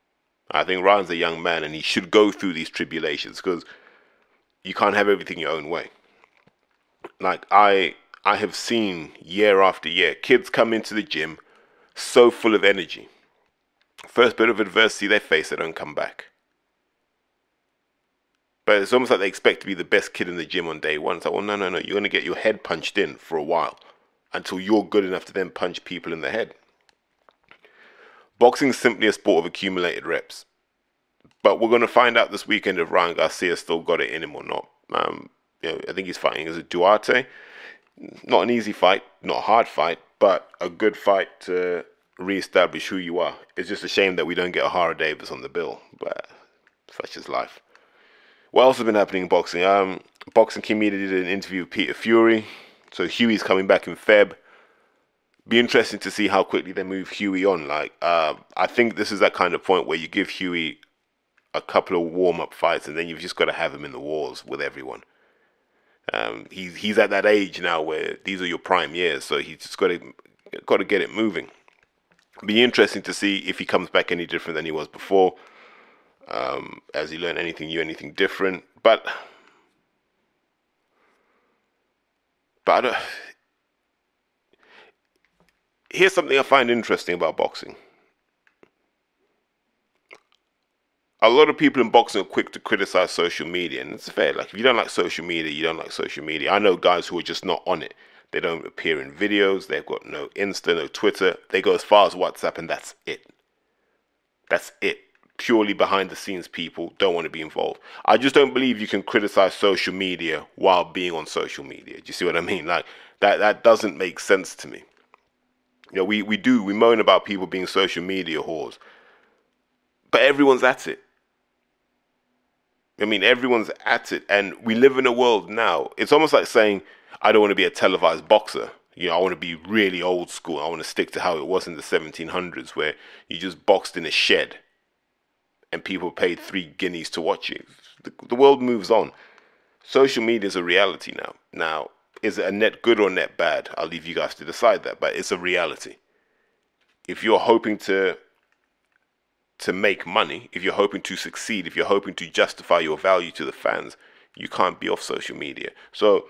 I think Ryan's a young man and he should go through these tribulations because you can't have everything your own way. Like I have seen year after year, kids come into the gym so full of energy. First bit of adversity they face, they don't come back. But it's almost like they expect to be the best kid in the gym on day one. It's like, well, no. You're going to get your head punched in for a while until you're good enough to then punch people in the head. Boxing is simply a sport of accumulated reps. But we're going to find out this weekend if Ryan Garcia still got it in him or not. I think he's fighting as a Duarte. Not an easy fight, not a hard fight, but a good fight to re-establish who you are. It's just a shame that we don't get a Hara Davis on the bill, but such is life. What else has been happening in boxing? Boxing King Media did an interview with Peter Fury. So Huey's coming back in Feb. Be interesting to see how quickly they move Huey on. I think this is that kind of point where you give Huey a couple of warm-up fights and then you've just got to have him in the wars with everyone. He's at that age now where these are your prime years, so he's just got to get it moving. Be interesting to see if he comes back any different than he was before. As he learned anything new, anything different. But here's something I find interesting about boxing. A lot of people in boxing are quick to criticize social media, and it's fair. Like, if you don't like social media, you don't like social media. I know guys who are just not on it. They don't appear in videos. They've got no Insta, no Twitter. They go as far as WhatsApp, and that's it. That's it. Purely behind the scenes people don't want to be involved. I just don't believe you can criticize social media while being on social media. Do you see what I mean? Like, that doesn't make sense to me. You know, we moan about people being social media whores, but everyone's at it. I mean, everyone's at it, and we live in a world now. It's almost like saying, I don't want to be a televised boxer. You know, I want to be really old school. I want to stick to how it was in the 1700s, where you just boxed in a shed and people paid 3 guineas to watch you. The world moves on. Social media is a reality now. Now, is it a net good or net bad? I'll leave you guys to decide that, but it's a reality. If you're hoping to make money, if you're hoping to succeed, if you're hoping to justify your value to the fans, you can't be off social media. So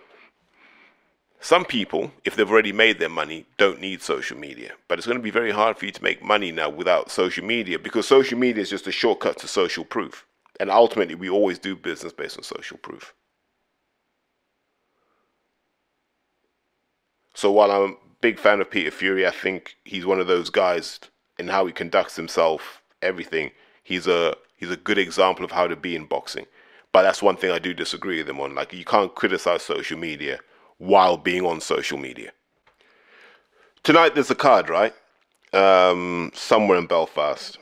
some people, if they've already made their money, don't need social media. But it's going to be very hard for you to make money now without social media, because social media is just a shortcut to social proof. And ultimately, we always do business based on social proof. So while I'm a big fan of Peter Fury, I think he's one of those guys in how he conducts himself, everything. He's a good example of how to be in boxing. But that's one thing I do disagree with him on. Like, you can't criticize social media while being on social media. Tonight there's a card, right? Somewhere in Belfast.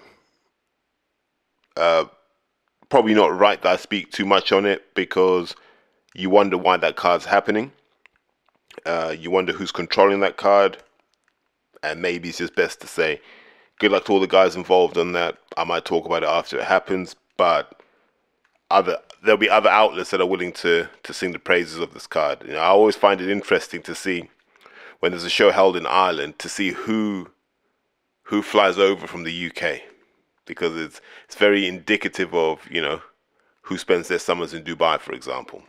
Probably not right that I speak too much on it, because you wonder why that card's happening. You wonder who's controlling that card. And maybe it's just best to say, good luck to all the guys involved on that. I might talk about it after it happens, but there'll be other outlets that are willing to sing the praises of this card. You know, I always find it interesting to see when there's a show held in Ireland, to see who flies over from the UK, because it's very indicative of, you know, who spends their summers in Dubai, for example.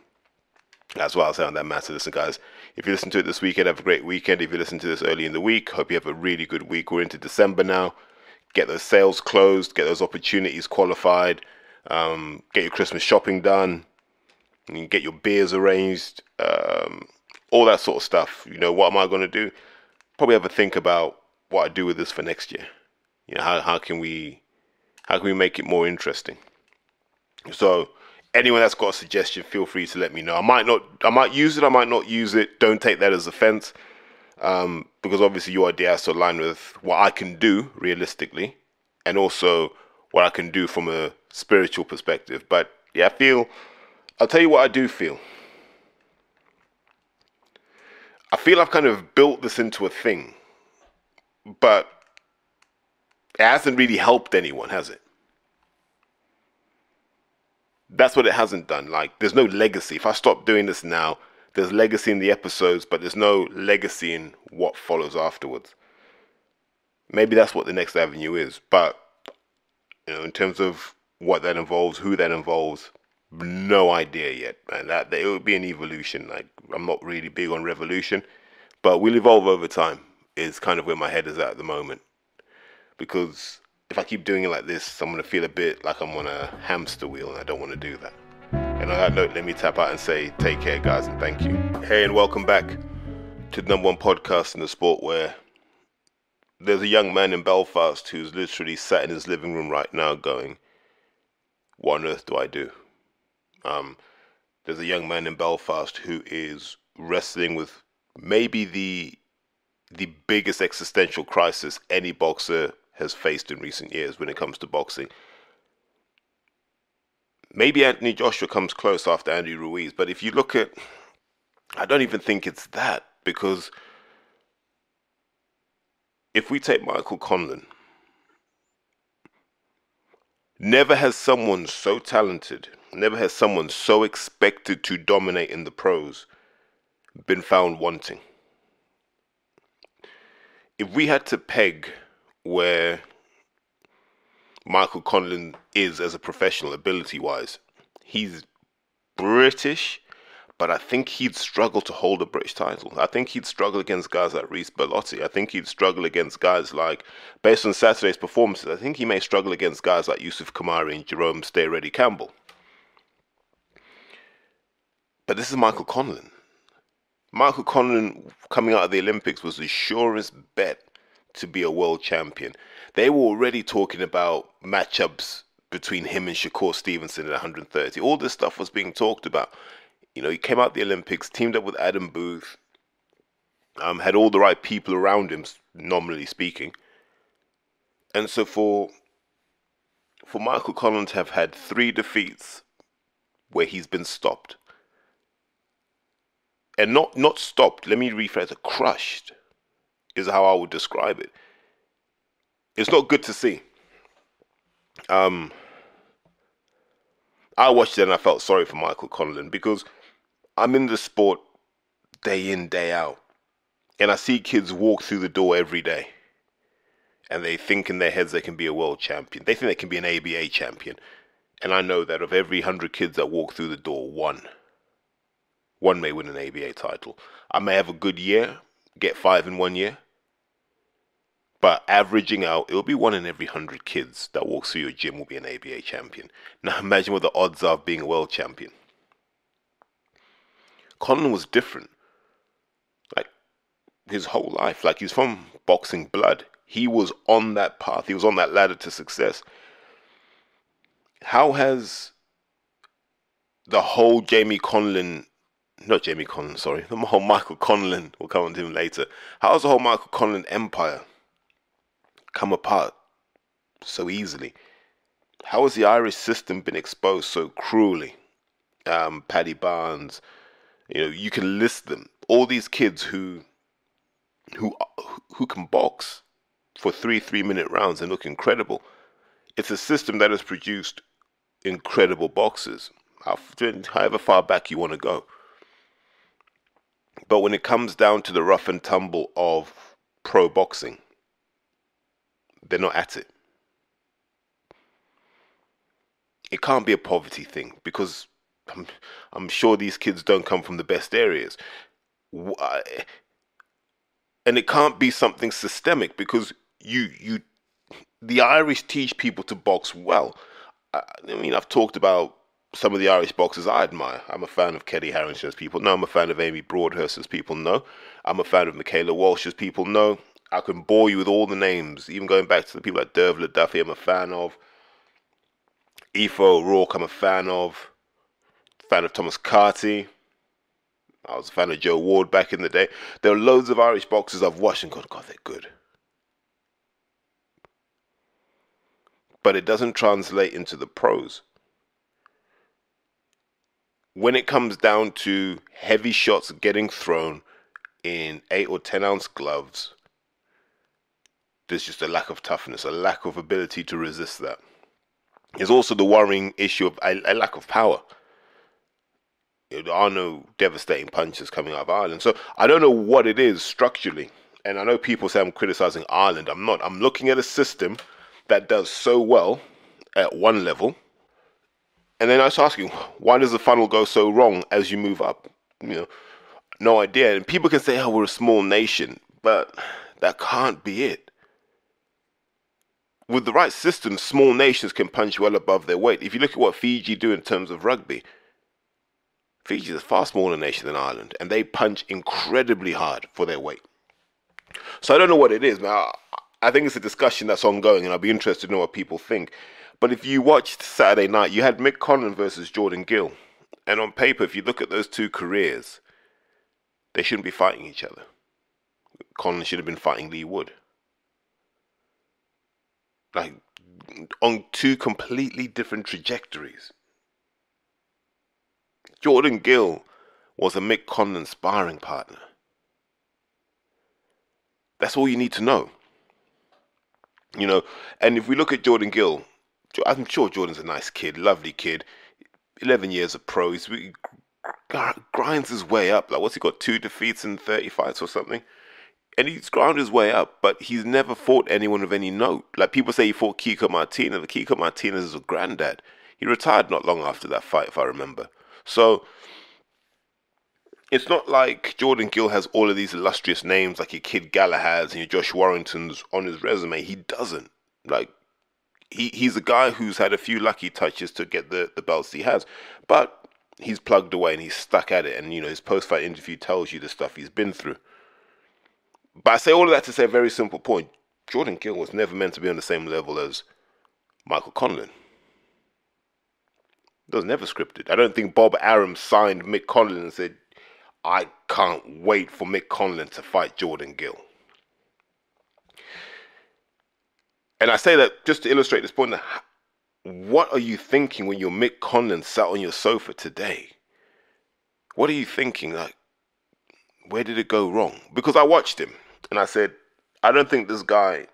That's what I'll say on that matter. Listen, guys, if you listen to it this weekend, have a great weekend. If you listen to this early in the week, hope you have a really good week. We're into December now. Get those sales closed, get those opportunities qualified, get your Christmas shopping done, and get your beers arranged, all that sort of stuff. You know, what am I going to do? Probably have a think about what I do with this for next year. You know, how can we make it more interesting? So anyone that's got a suggestion, feel free to let me know. I might use it, I might not use it. Don't take that as offense. Because obviously your idea has to align with what I can do realistically, and also what I can do from a spiritual perspective. But yeah, I'll tell you what I do feel. I feel I've kind of built this into a thing, but it hasn't really helped anyone, has it? That's what it hasn't done. Like, there's no legacy. If I stop doing this now, there's legacy in the episodes, but there's no legacy in what follows afterwards. Maybe that's what the next avenue is. But, in terms of what that involves, who that involves, no idea yet. And that it would be an evolution. Like, I'm not really big on revolution, but we'll evolve over time is kind of where my head is at the moment. Because if I keep doing it like this, I'm going to feel a bit like I'm on a hamster wheel, and I don't want to do that. And on that note, let me tap out and say, take care, guys, and thank you. Hey, and welcome back to the number one podcast in the sport, where there's a young man in Belfast who's literally sat in his living room right now going, what on earth do I do? There's a young man in Belfast who is wrestling with maybe the biggest existential crisis any boxer has faced in recent years when it comes to boxing. Maybe Anthony Joshua comes close after Andy Ruiz, but if you look at, I don't even think it's that, because if we take Michael Conlan, never has someone so talented, never has someone so expected to dominate in the pros been found wanting. If we had to peg where Michael Conlan is as a professional ability-wise, he's British, but I think he'd struggle to hold a British title. I think he'd struggle against guys like Reece Bellotti. I think he'd struggle against guys like, based on Saturday's performances, I think he may struggle against guys like Yusuf Kamari and Jerome Stay Ready Campbell. But this is Michael Conlan. Michael Conlan, coming out of the Olympics, was the surest bet to be a world champion. They were already talking about matchups between him and Shakur Stevenson at 130. All this stuff was being talked about. He came out the Olympics, teamed up with Adam Booth, had all the right people around him, nominally speaking. And so for Michael Conlan to have had 3 defeats where he's been stopped, and not stopped, let me rephrase it, crushed, is how I would describe it. It's not good to see. I watched it and I felt sorry for Michael Conlan, because I'm in the sport day in, day out, and I see kids walk through the door every day, and they think in their heads they can be a world champion. They think they can be an ABA champion. And I know that of every 100 kids that walk through the door, one may win an ABA title. I may have a good year, get 5 in 1 year, but averaging out, it'll be 1 in every 100 kids that walks through your gym will be an ABA champion. Now imagine what the odds are of being a world champion. Conlan was different. Like, his whole life, like, he's from boxing blood. He was on that path. He was on that ladder to success. How has the whole the whole Michael Conlan, we'll come on to him later. How has the whole Michael Conlan empire come apart so easily? How has the Irish system been exposed so cruelly? Paddy Barnes, you can list them. All these kids who can box for 3 3-minute rounds and look incredible. It's a system that has produced incredible boxers, however far back you want to go. But when it comes down to the rough and tumble of pro boxing, they're not at it. It can't be a poverty thing, because I'm sure these kids don't come from the best areas. And it can't be something systemic, because the Irish teach people to box well. I've talked about some of the Irish boxers I admire. I'm a fan of Kelly Harrington, as people know. I'm a fan of Amy Broadhurst, as people know. I'm a fan of Michaela Walsh, as people know. I can bore you with all the names, even going back to the people like Dervla Duffy, I'm a fan of. Aoife O'Rourke, I'm a fan of. Fan of Thomas Carty. I was a fan of Joe Ward back in the day. There are loads of Irish boxers I've watched and gone, God, they're good. But it doesn't translate into the pros. When it comes down to heavy shots getting thrown in 8 or 10 ounce gloves, there's just a lack of toughness, a lack of ability to resist that. There's also the worrying issue of a lack of power. There are no devastating punches coming out of Ireland. So I don't know what it is structurally. And I know people say I'm criticizing Ireland. I'm not. I'm looking at a system that does so well at one level. And then I was asking, why does the funnel go so wrong as you move up? No idea. And people can say, oh, we're a small nation. But that can't be it. With the right system, small nations can punch well above their weight. If you look at what Fiji do in terms of rugby, Fiji is a far smaller nation than Ireland, and they punch incredibly hard for their weight. So I don't know what it is, man. I think it's a discussion that's ongoing, and I'll be interested to know what people think. But if you watched Saturday night, you had Mick Conlan versus Jordan Gill. And on paper, if you look at those two careers, they shouldn't be fighting each other. Conlan should have been fighting Lee Wood. Like, on two completely different trajectories. Jordan Gill was a Mick Conlan sparring partner. That's all you need to know. And if we look at Jordan Gill, I'm sure Jordan's a nice kid, lovely kid, 11 years of pro. He grinds his way up. Like, what's he got, 2 defeats in 30 fights or something? And he's ground his way up, but he's never fought anyone of any note. Like, people say he fought Kiko Martinez, but Kiko Martinez is a granddad. He retired not long after that fight, if I remember. So, it's not like Jordan Gill has all of these illustrious names like your Kid Galahad's and your Josh Warrington's on his resume. He doesn't. Like, he's a guy who's had a few lucky touches to get the belts he has. But he's plugged away and he's stuck at it. And, his post-fight interview tells you the stuff he's been through. But I say all of that to say a very simple point. Jordan Gill was never meant to be on the same level as Michael Conlan. It was never scripted. I don't think Bob Arum signed Mick Conlan and said, I can't wait for Mick Conlan to fight Jordan Gill. And I say that just to illustrate this point. What are you thinking when you're Mick Conlan sat on your sofa today? What are you thinking? Like, where did it go wrong? Because I watched him. And I said, I don't think this guy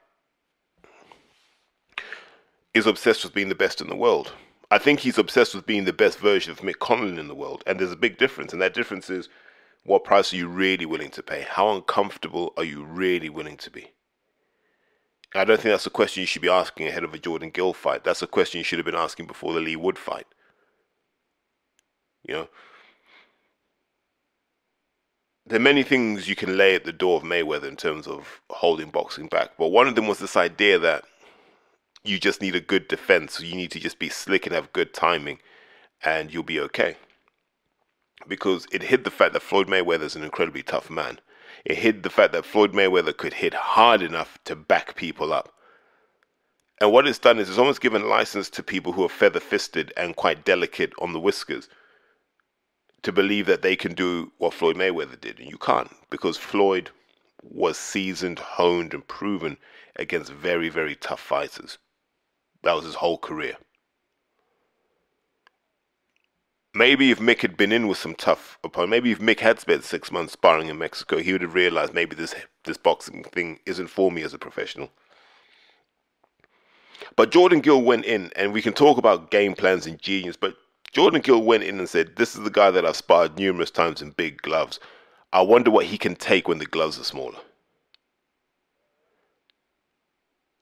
is obsessed with being the best in the world. I think he's obsessed with being the best version of Mick Conlan in the world. And there's a big difference. And that difference is, what price are you really willing to pay? How uncomfortable are you really willing to be? I don't think that's a question you should be asking ahead of a Jordan Gill fight. That's a question you should have been asking before the Lee Wood fight. There are many things you can lay at the door of Mayweather in terms of holding boxing back. But one of them was this idea that you just need a good defense. So you need to just be slick and have good timing and you'll be okay. Because it hid the fact that Floyd Mayweather is an incredibly tough man. It hid the fact that Floyd Mayweather could hit hard enough to back people up. And what it's done is it's almost given license to people who are feather-fisted and quite delicate on the whiskers to believe that they can do what Floyd Mayweather did. And you can't, because Floyd was seasoned, honed, and proven against very, very tough fighters. That was his whole career. Maybe if Mick had been in with some tough opponent, maybe if Mick had spent 6 months sparring in Mexico, he would have realized maybe this boxing thing isn't for me as a professional. But Jordan Gill went in, and we can talk about game plans and genius, but Jordan Gill went in and said, this is the guy that I've sparred numerous times in big gloves. I wonder what he can take when the gloves are smaller.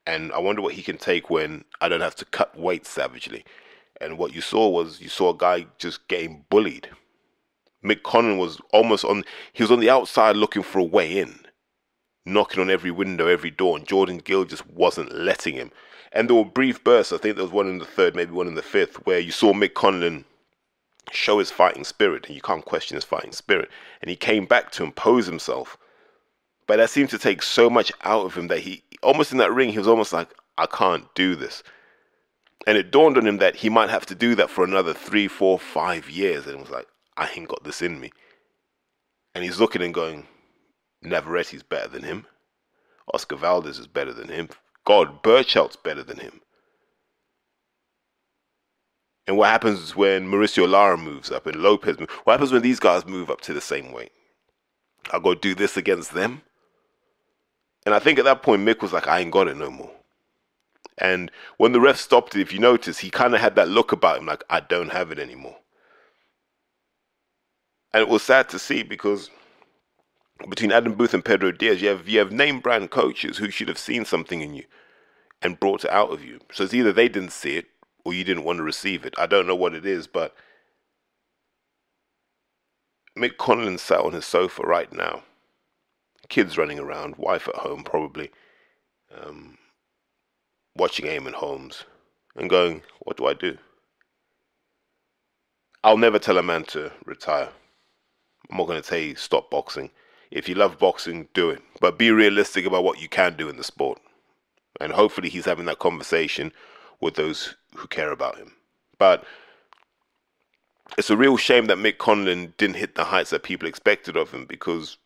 And I wonder what he can take when I don't have to cut weight savagely. And what you saw was, you saw a guy just getting bullied. Mick Conlan was almost he was on the outside looking for a way in, knocking on every window, every door, and Jordan Gill just wasn't letting him. And there were brief bursts, I think there was one in the third, maybe one in the fifth, where you saw Mick Conlan show his fighting spirit, and you can't question his fighting spirit. And he came back to impose himself. But that seemed to take so much out of him that he, almost in that ring, he was almost like, I can't do this. And it dawned on him that he might have to do that for another 3, 4, 5 years. And it was like, I ain't got this in me. And he's looking and going, Navarrete's better than him. Oscar Valdez is better than him. God, Burchell's better than him. And what happens when Mauricio Lara moves up and Lopez moves? What happens when these guys move up to the same weight? I'll go do this against them. And I think at that point, Mick was like, I ain't got it no more. And when the ref stopped it, if you notice, he kind of had that look about him like, I don't have it anymore. And it was sad to see because between Adam Booth and Pedro Diaz, you have name brand coaches who should have seen something in you and brought it out of you. So it's either they didn't see it or you didn't want to receive it. I don't know what it is, but Mick Conlan sat on his sofa right now. Kids running around, wife at home probably, watching Eamon Holmes and going, what do I do? I'll never tell a man to retire. I'm not going to tell you stop boxing. If you love boxing, do it. But be realistic about what you can do in the sport. And hopefully he's having that conversation with those who care about him. But it's a real shame that Mick Conlan didn't hit the heights that people expected of him because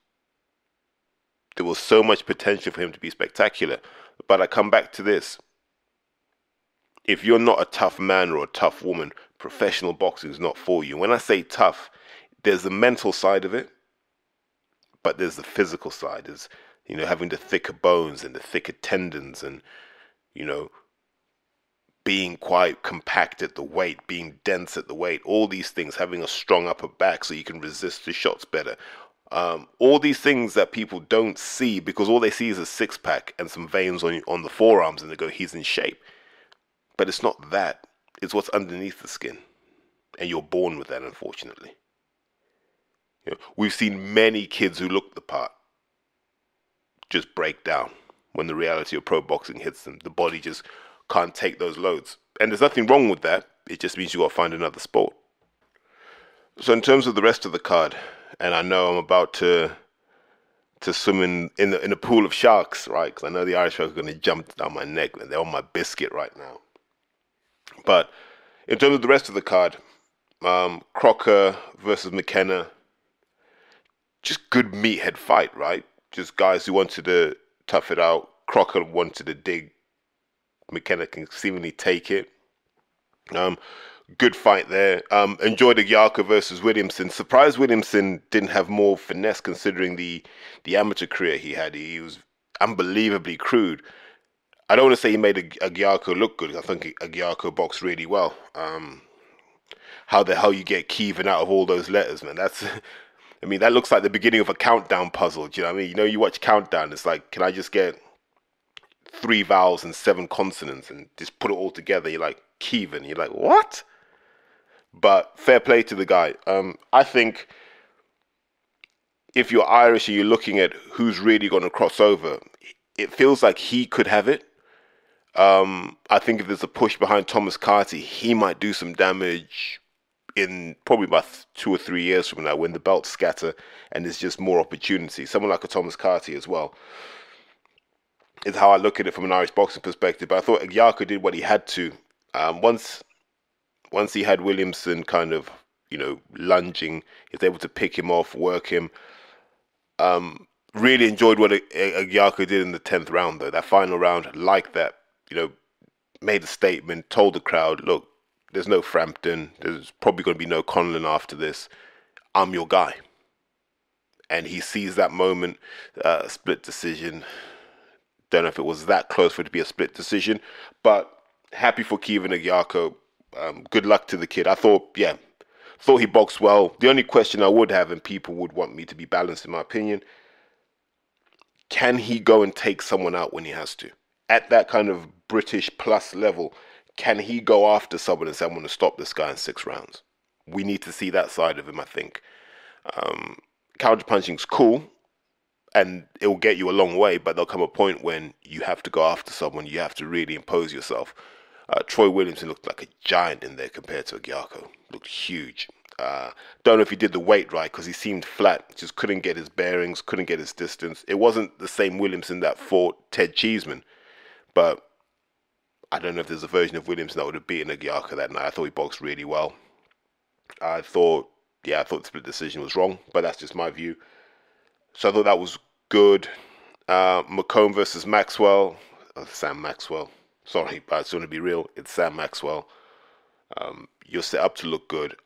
there was so much potential for him to be spectacular. But I come back to this. If you're not a tough man or a tough woman, professional boxing is not for you. When I say tough, there's the mental side of it, but there's the physical side. There's, having the thicker bones and the thicker tendons and, being quite compact at the weight, being dense at the weight, all these things, having a strong upper back so you can resist the shots better. All these things that people don't see because all they see is a six-pack and some veins on the forearms and they go, he's in shape. But it's not that. It's what's underneath the skin. And you're born with that, unfortunately. We've seen many kids who look the part just break down when the reality of pro boxing hits them. The body just can't take those loads. And there's nothing wrong with that. It just means you got to find another sport. So in terms of the rest of the card, and I know I'm about to swim in a pool of sharks, right? Because I know the Irish are going to jump down my neck and they're on my biscuit right now. But in terms of the rest of the card, Crocker versus McKenna, just good meathead fight, right? Just guys who wanted to tough it out. Crocker wanted to dig. McKenna can seemingly take it. Good fight there. Enjoyed Aguiarco versus Williamson. Surprised Williamson didn't have more finesse considering the amateur career he had. He was unbelievably crude. I don't want to say he made Aguiarco look good. I think Aguiarco boxed really well. How the hell you get Kevin out of all those letters, man? That looks like the beginning of a countdown puzzle. Do you know what I mean? You watch Countdown. It's like, can I just get 3 vowels and 7 consonants and just put it all together? You're like, Kevin. You're like, what? But fair play to the guy. I think if you're Irish and you're looking at who's really going to cross over, it feels like he could have it. I think if there's a push behind Thomas Carty, he might do some damage in probably about 2 or 3 years from now when the belts scatter and there's just more opportunity. Someone like a Thomas Carty as well is how I look at it from an Irish boxing perspective. But I thought Aguiarco did what he had to. Once he had Williamson kind of, lunging, he was able to pick him off, work him. Really enjoyed what Aguiarco did in the 10th round, though. That final round, like that, made a statement, told the crowd, look, there's no Frampton. There's probably going to be no Conlan after this. I'm your guy. And he sees that moment, split decision. Don't know if it was that close for it to be a split decision, but happy for Kevin Aguiarco. Good luck to the kid. I thought he boxed well. The only question I would have, and people would want me to be balanced in my opinion, can he go and take someone out when he has to? At that kind of British plus level, can he go after someone and say, I'm going to stop this guy in 6 rounds? We need to see that side of him, I think. Counterpunching's cool, and it will get you a long way, but there'll come a point when you have to go after someone. You have to really impose yourself. Troy Williamson looked like a giant in there compared to Aguiarco. Looked huge. Don't know if he did the weight right because he seemed flat. Just couldn't get his bearings, couldn't get his distance. It wasn't the same Williamson that fought Ted Cheeseman, but I don't know if there's a version of Williamson that would have beaten Aguiarco that night. I thought he boxed really well. I thought the split decision was wrong, but that's just my view. So I thought that was good. McComb versus Maxwell. Sam Maxwell. Sorry, but it's going to be real. It's Sam Maxwell. You're set up to look good.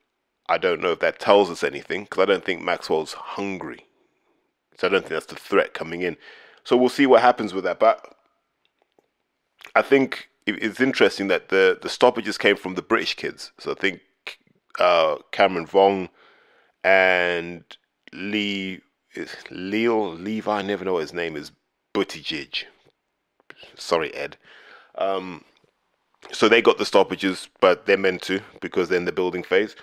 I don't know if that tells us anything, because I don't think Maxwell's hungry. So I don't think that's the threat coming in. So we'll see what happens with that. But I think it's interesting that the stoppages came from the British kids. So I think Cameron Vong and Levi, I never know what his name is, Buttigieg. Sorry, Ed. So they got the stoppages, but they're meant to, because they're in the building phase.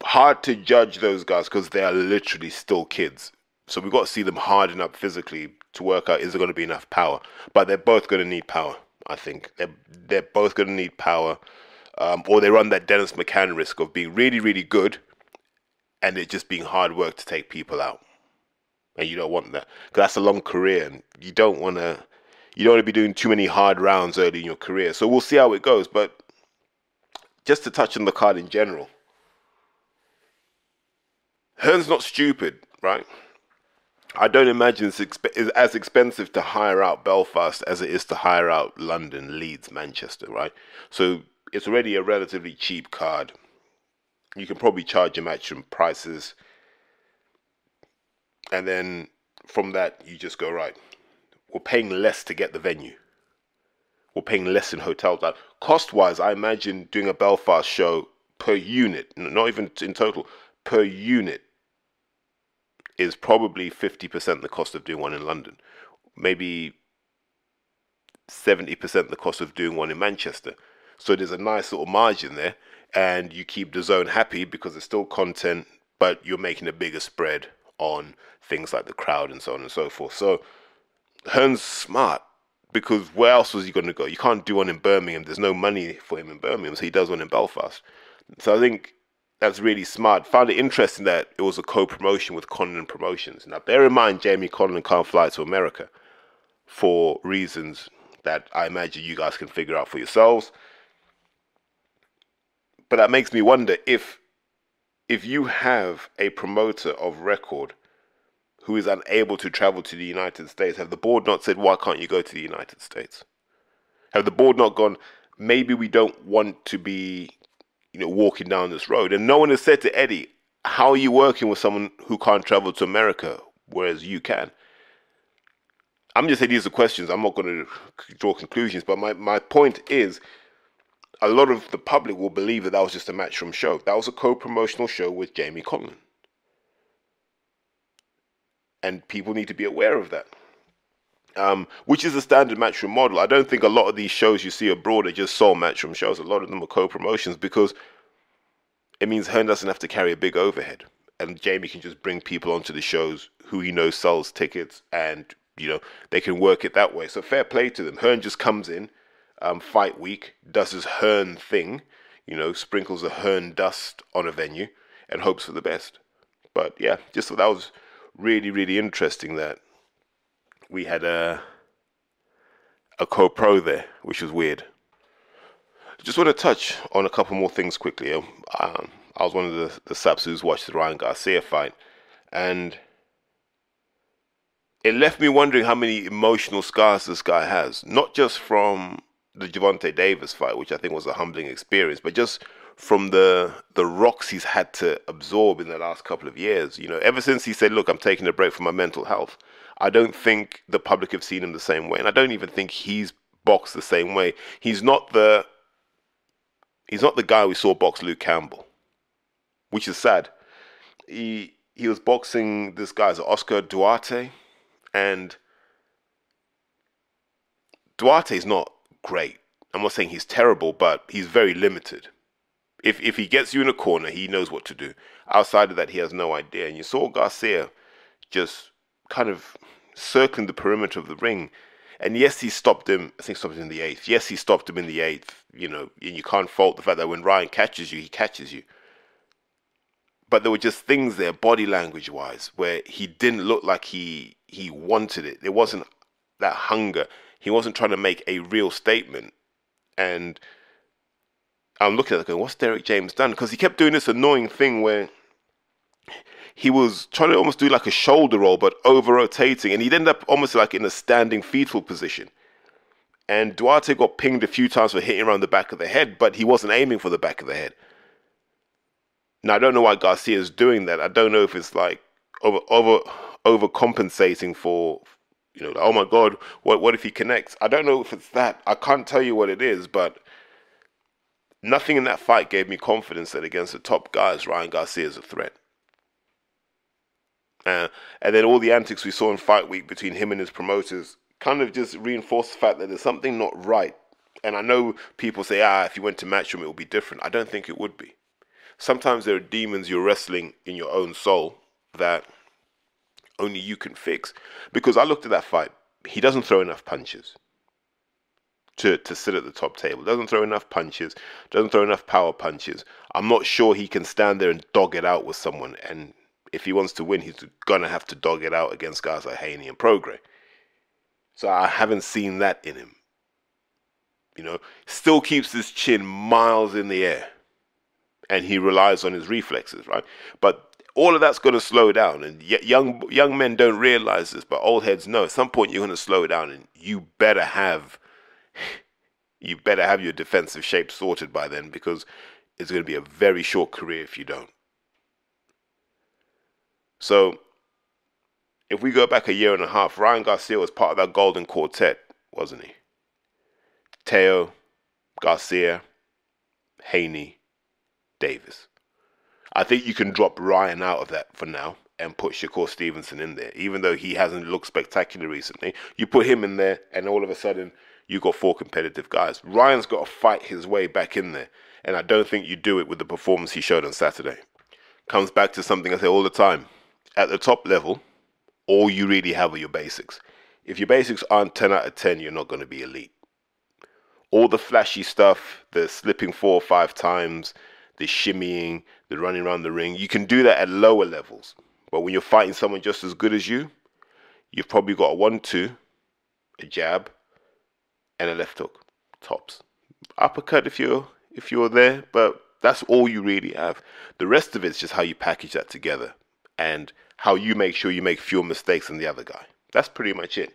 Hard to judge those guys because they are literally still kids. So we've got to see them harden up physically to work out, is there going to be enough power? But they're both going to need power, I think. They're both going to need power. Or they run that Dennis McCann risk of being really, really good and it just being hard work to take people out. And you don't want that. Because that's a long career and you don't want to be doing too many hard rounds early in your career. So we'll see how it goes. But just to touch on the card in general, Hearn's not stupid, right? I don't imagine it's as expensive to hire out Belfast as it is to hire out London, Leeds, Manchester, right? So it's already a relatively cheap card. You can probably charge your matchroom prices. And then from that, you just go, right, we're paying less to get the venue. We're paying less in hotel time. Cost-wise, I imagine doing a Belfast show per unit, not even in total, per unit, is probably 50% the cost of doing one in London. Maybe 70% the cost of doing one in Manchester. So there's a nice little margin there, and you keep the zone happy because it's still content, but you're making a bigger spread on things like the crowd and so on and so forth. So Hearn's smart, because where else was he going to go? You can't do one in Birmingham. There's no money for him in Birmingham, so he does one in Belfast. So I think that's really smart. Found it interesting that it was a co-promotion with Conlon Promotions. Now, bear in mind, Jamie Conlon can't fly to America for reasons that I imagine you guys can figure out for yourselves. But that makes me wonder if you have a promoter of record who is unable to travel to the United States, have the board not said, why can't you go to the United States? Have the board not gone, maybe we don't want to be walking down this road? And no one has said to Eddie, how are you working with someone who can't travel to America, whereas you can? I'm just saying these are questions. I'm not going to draw conclusions. But my point is, a lot of the public will believe that was just a Matchroom show. That was a co-promotional show with Jamie Conlon. And people need to be aware of that. Which is the standard Matchroom model. I don't think a lot of these shows you see abroad are just sole Matchroom shows. A lot of them are co-promotions because it means Hearn doesn't have to carry a big overhead. And Jamie can just bring people onto the shows who he knows sells tickets, and they can work it that way. So fair play to them. Hearn just comes in, fight week, does his Hearn thing, sprinkles the Hearn dust on a venue and hopes for the best. But yeah, just thought that was really, really interesting that we had a co-pro there, which was weird. Just want to touch on a couple more things quickly. I was one of the subs who's watched the Ryan Garcia fight, and it left me wondering how many emotional scars this guy has. Not just from the Gervonta Davis fight, which I think was a humbling experience, but just from the rocks he's had to absorb in the last couple of years. Ever since he said, look, I'm taking a break from my mental health, I don't think the public have seen him the same way. And I don't even think he's boxed the same way. He's not the guy we saw box Luke Campbell, which is sad. He was boxing this guy's Oscar Duarte, and Duarte's not great. I'm not saying he's terrible, but he's very limited. If he gets you in a corner, he knows what to do. Outside of that, he has no idea. And you saw Garcia just kind of circling the perimeter of the ring. And yes, he stopped him. I think he stopped him in the 8th. Yes, he stopped him in the 8th. And you can't fault the fact that when Ryan catches you, he catches you. But there were just things there, body language-wise, where he didn't look like he wanted it. There wasn't that hunger. He wasn't trying to make a real statement. And I'm looking at it going, what's Derek James done? Because he kept doing this annoying thing where he was trying to almost do like a shoulder roll, but over-rotating, and he'd end up almost like in a standing fetal position. And Duarte got pinged a few times for hitting around the back of the head, but he wasn't aiming for the back of the head. Now, I don't know why Garcia's doing that. I don't know if it's like overcompensating for, you know, like, oh my God, what if he connects? I don't know if it's that. I can't tell you what it is, but nothing in that fight gave me confidence that against the top guys, Ryan Garcia is a threat. And then all the antics we saw in Fight Week between him and his promoters kind of just reinforced the fact that there's something not right. And I know people say, if you went to Matchroom, it would be different. I don't think it would be. Sometimes there are demons you're wrestling in your own soul that only you can fix. Because I looked at that fight. He doesn't throw enough punches to sit at the top table. Doesn't throw enough punches. Doesn't throw enough power punches. I'm not sure he can stand there and dog it out with someone. And if he wants to win, he's going to have to dog it out against guys like Haney and Prograis. So I haven't seen that in him. You know, still keeps his chin miles in the air. And he relies on his reflexes, right? But all of that's going to slow down. And young men don't realize this, but old heads know. At some point, you're going to slow down, and you better have your defensive shape sorted by then, because it's going to be a very short career if you don't. So, if we go back a year and a half, Ryan Garcia was part of that golden quartet, wasn't he? Teo, Garcia, Haney, Davis. I think you can drop Ryan out of that for now and put Shakur Stevenson in there. Even though he hasn't looked spectacular recently, you put him in there and all of a sudden you got 4 competitive guys. Ryan's got to fight his way back in there. And I don't think you do it with the performance he showed on Saturday. Comes back to something I say all the time. At the top level, all you really have are your basics. If your basics aren't 10 out of 10, you're not going to be elite. All the flashy stuff, the slipping 4 or 5 times, the shimmying, the running around the ring, you can do that at lower levels. But when you're fighting someone just as good as you, you've probably got a 1-2, a jab, and a left hook. Tops. Uppercut if you're there, but that's all you really have. The rest of it's just how you package that together and how you make sure you make fewer mistakes than the other guy. That's pretty much it.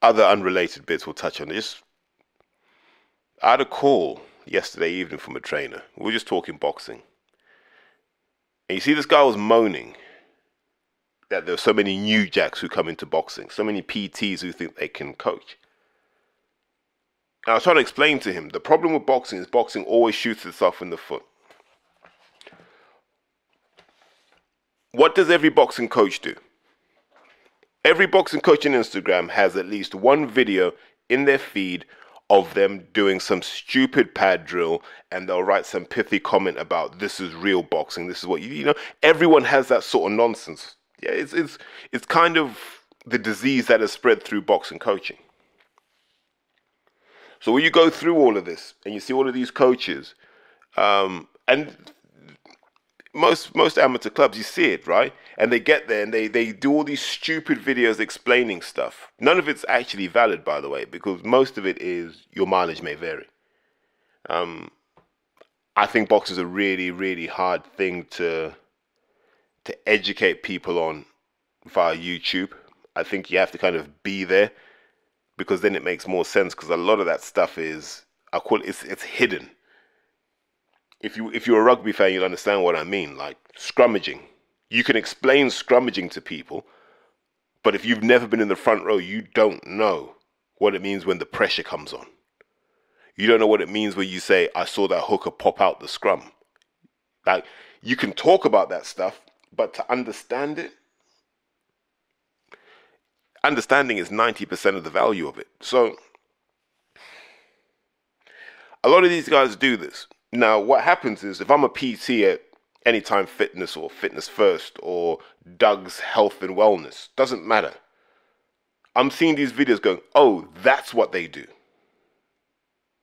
Other unrelated bits we'll touch on this. I had a call yesterday evening from a trainer. We were just talking boxing. And you see, this guy was moaning that there are so many new jacks who come into boxing, so many PTs who think they can coach. And I was trying to explain to him, the problem with boxing is boxing always shoots itself in the foot. What does every boxing coach do? Every boxing coach on Instagram has at least one video in their feed of them doing some stupid pad drill, and they'll write some pithy comment about this is real boxing, this is what you know. Everyone has that sort of nonsense. Yeah, it's kind of the disease that has spread through boxing coaching. So when you go through all of this and you see all of these coaches, and most amateur clubs, you see it, right? And they get there and they do all these stupid videos explaining stuff. None of it's actually valid, by the way, because most of it is your mileage may vary. I think boxing is a really, really hard thing to educate people on via YouTube. I think you have to kind of be there, because then it makes more sense, because a lot of that stuff is, I call it, it's hidden. If you're a rugby fan, you'll understand what I mean. Like scrummaging, you can explain scrummaging to people, but if you've never been in the front row, you don't know what it means when the pressure comes on. You don't know what it means when you say, I saw that hooker pop out the scrum. Like, you can talk about that stuff, but to understand it, understanding is 90% of the value of it. So a lot of these guys do this. Now, what happens is, if I'm a PT at Anytime Fitness or Fitness First or Doug's Health and Wellness, doesn't matter. I'm seeing these videos going, oh, that's what they do.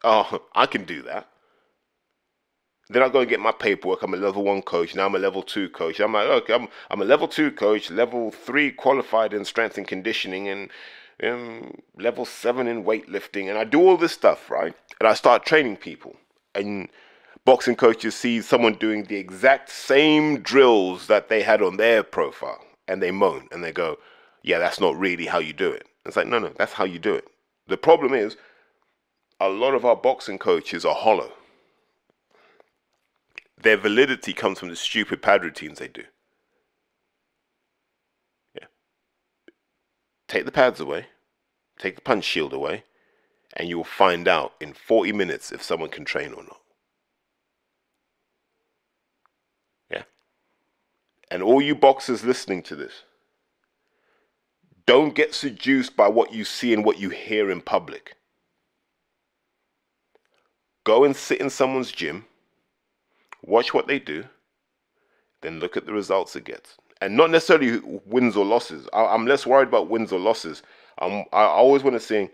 Oh, I can do that. Then I go and get my paperwork. I'm a level 1 coach. Now I'm a level 2 coach. I'm like, okay, I'm a level 2 coach, level 3 qualified in strength and conditioning, and level 7 in weightlifting. And I do all this stuff, right? And I start training people. boxing coaches see someone doing the exact same drills that they had on their profile, and they moan and they go, yeah, that's not really how you do it. It's like, no, that's how you do it. The problem is, a lot of our boxing coaches are hollow. Their validity comes from the stupid pad routines they do. Yeah. Take the pads away, take the punch shield away, and you will find out in 40 minutes if someone can train or not. Yeah. And all you boxers listening to this, don't get seduced by what you see and what you hear in public. Go and sit in someone's gym, watch what they do, then look at the results it gets. And not necessarily wins or losses. I'm less worried about wins or losses. I always want to see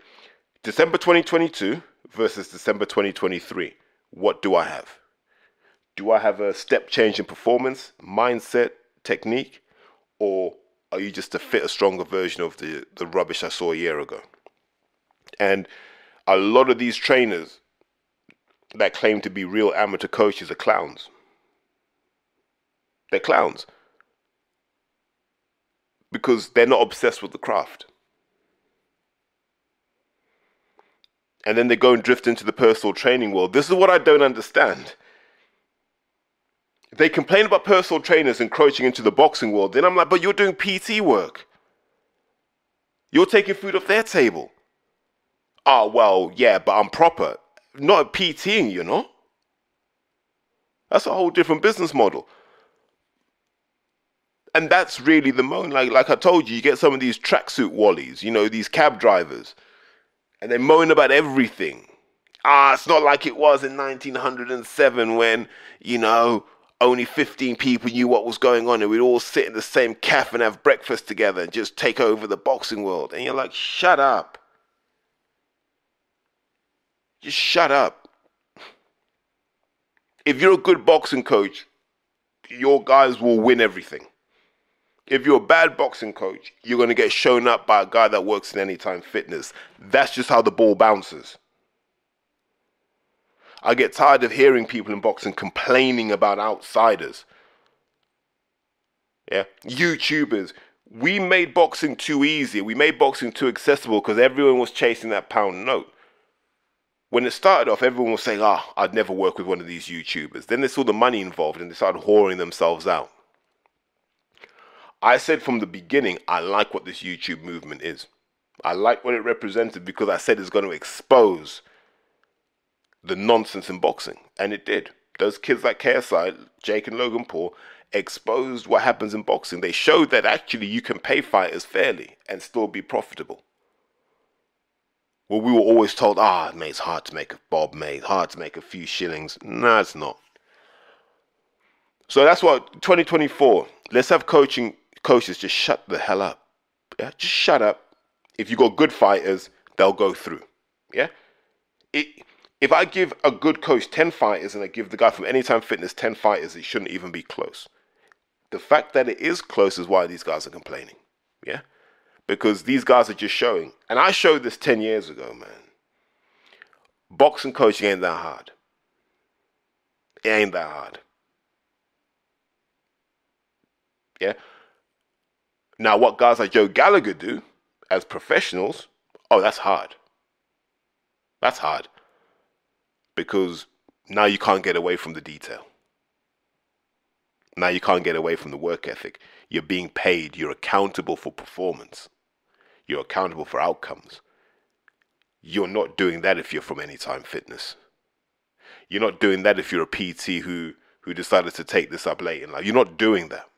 December 2022 versus December 2023. What do I have? Do I have a step change in performance, mindset, technique, or are you just a fitter, stronger version of the rubbish I saw a year ago? And a lot of these trainers that claim to be real amateur coaches are clowns. They're clowns. Because they're not obsessed with the craft. And then they go and drift into the personal training world. This is what I don't understand. They complain about personal trainers encroaching into the boxing world. Then I'm like, but you're doing PT work. You're taking food off their table. Oh, well, yeah, but I'm proper. Not PTing, you know? That's a whole different business model. And that's really the moan. Like I told you, you get some of these tracksuit wallies, you know, these cab drivers, and they moan about everything. It's not like it was in 1907 when, you know, only 15 people knew what was going on and we'd all sit in the same cafe and have breakfast together and just take over the boxing world. And you're like, shut up. Just shut up. If you're a good boxing coach, your guys will win everything. If you're a bad boxing coach, you're going to get shown up by a guy that works in Anytime Fitness. That's just how the ball bounces. I get tired of hearing people in boxing complaining about outsiders. Yeah, YouTubers. We made boxing too easy. We made boxing too accessible because everyone was chasing that pound note. When it started off, everyone was saying, I'd never work with one of these YouTubers. Then they saw the money involved and they started whoring themselves out. I said from the beginning, I like what this YouTube movement is. I like what it represented because I said it's going to expose the nonsense in boxing. And it did. Those kids like KSI, Jake and Logan Paul, exposed what happens in boxing. They showed that actually you can pay fighters fairly and still be profitable. Well, we were always told, mate, it's hard to make a bob, mate, hard to make a few shillings. No, it's not. So that's what 2024, let's have coaches just shut the hell up. Yeah, just shut up. If you got good fighters, they'll go through. Yeah. If I give a good coach 10 fighters and I give the guy from Anytime Fitness 10 fighters, it shouldn't even be close. The fact that it is close is why these guys are complaining. Yeah. Because these guys are just showing. And I showed this 10 years ago, man. Boxing coaching ain't that hard. It ain't that hard. Yeah. Now, what guys like Joe Gallagher do as professionals, that's hard. That's hard. Because now you can't get away from the detail. Now you can't get away from the work ethic. You're being paid. You're accountable for performance. You're accountable for outcomes. You're not doing that if you're from Anytime Fitness. You're not doing that if you're a PT who decided to take this up late in life. You're not doing that.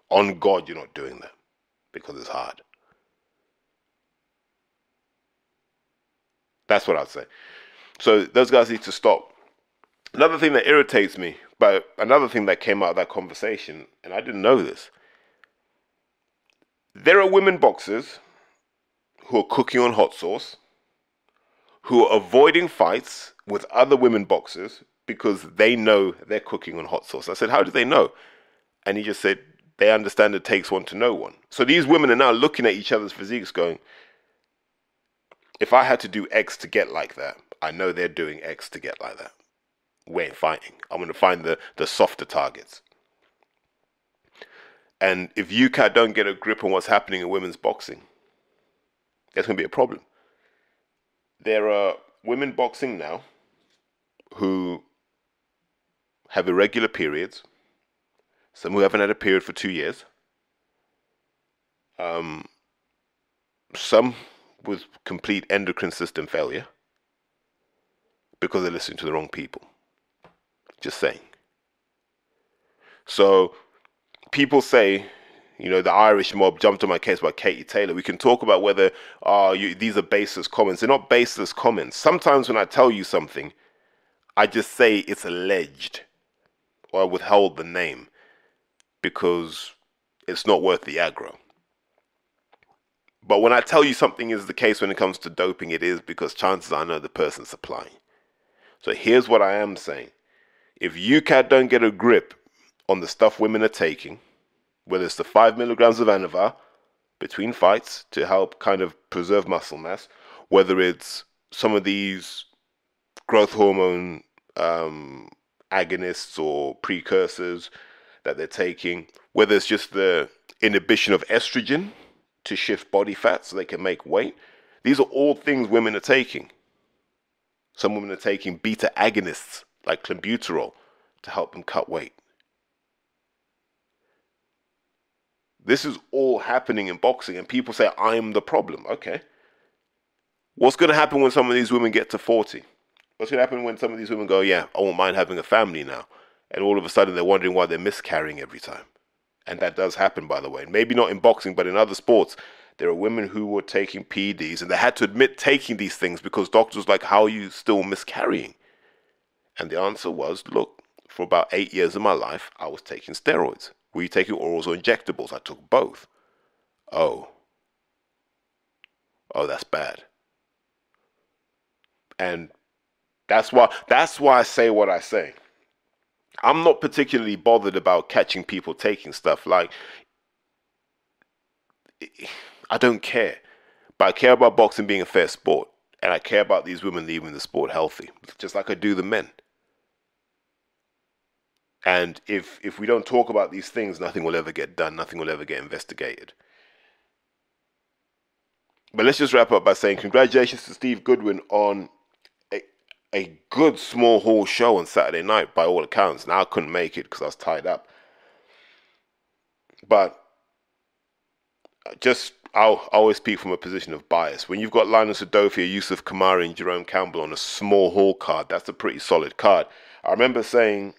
On God, you're not doing that because it's hard. That's what I'd say. So those guys need to stop. Another thing that irritates me, but another thing that came out of that conversation, and I didn't know this, there are women boxers who are cooking on hot sauce, who are avoiding fights with other women boxers because they know they're cooking on hot sauce. I said, how do they know? And he just said, they understand it takes one to know one. So these women are now looking at each other's physiques going, if I had to do X to get like that, I know they're doing X to get like that. we ain't fighting. I'm going to find the softer targets. And if UKAD don't get a grip on what's happening in women's boxing, that's going to be a problem. There are women boxing now who have irregular periods, some who haven't had a period for 2 years, some with complete endocrine system failure because they're listening to the wrong people. Just saying. So people say, you know, the Irish mob jumped on my case about Katie Taylor. We can talk about whether these are baseless comments. They're not baseless comments. Sometimes when I tell you something, I just say it's alleged, or I withhold the name because it's not worth the aggro. But when I tell you something is the case when it comes to doping, it is because chances are I know the person's supplying. So here's what I am saying. If UKAD don't get a grip on the stuff women are taking, whether it's the 5 milligrams of Anavar between fights to help kind of preserve muscle mass, whether it's some of these growth hormone agonists or precursors that they're taking, whether it's just the inhibition of estrogen to shift body fat so they can make weight. These are all things women are taking. Some women are taking beta agonists like clenbuterol to help them cut weight. This is all happening in boxing, and people say, I'm the problem. Okay. What's going to happen when some of these women get to 40? What's going to happen when some of these women go, yeah, I won't mind having a family now? And all of a sudden they're wondering why they're miscarrying every time. And that does happen, by the way. Maybe not in boxing, but in other sports. There are women who were taking PEDs, and they had to admit taking these things because doctors were like, how are you still miscarrying? And the answer was, look, for about 8 years of my life, I was taking steroids. Were you taking orals or injectables? I took both. Oh, that's bad. And that's why I say what I say. I'm not particularly bothered about catching people taking stuff. Like, I don't care. But I care about boxing being a fair sport. And I care about these women leaving the sport healthy, just like I do the men. And if we don't talk about these things, nothing will ever get done. Nothing will ever get investigated. But let's just wrap up by saying congratulations to Steve Goodwin on a good small hall show on Saturday night, by all accounts. Now, I couldn't make it because I was tied up. But I'll always speak from a position of bias. When you've got Linus Udofia, Yusuf Kamari, and Jerome Campbell on a small hall card, that's a pretty solid card. I remember saying,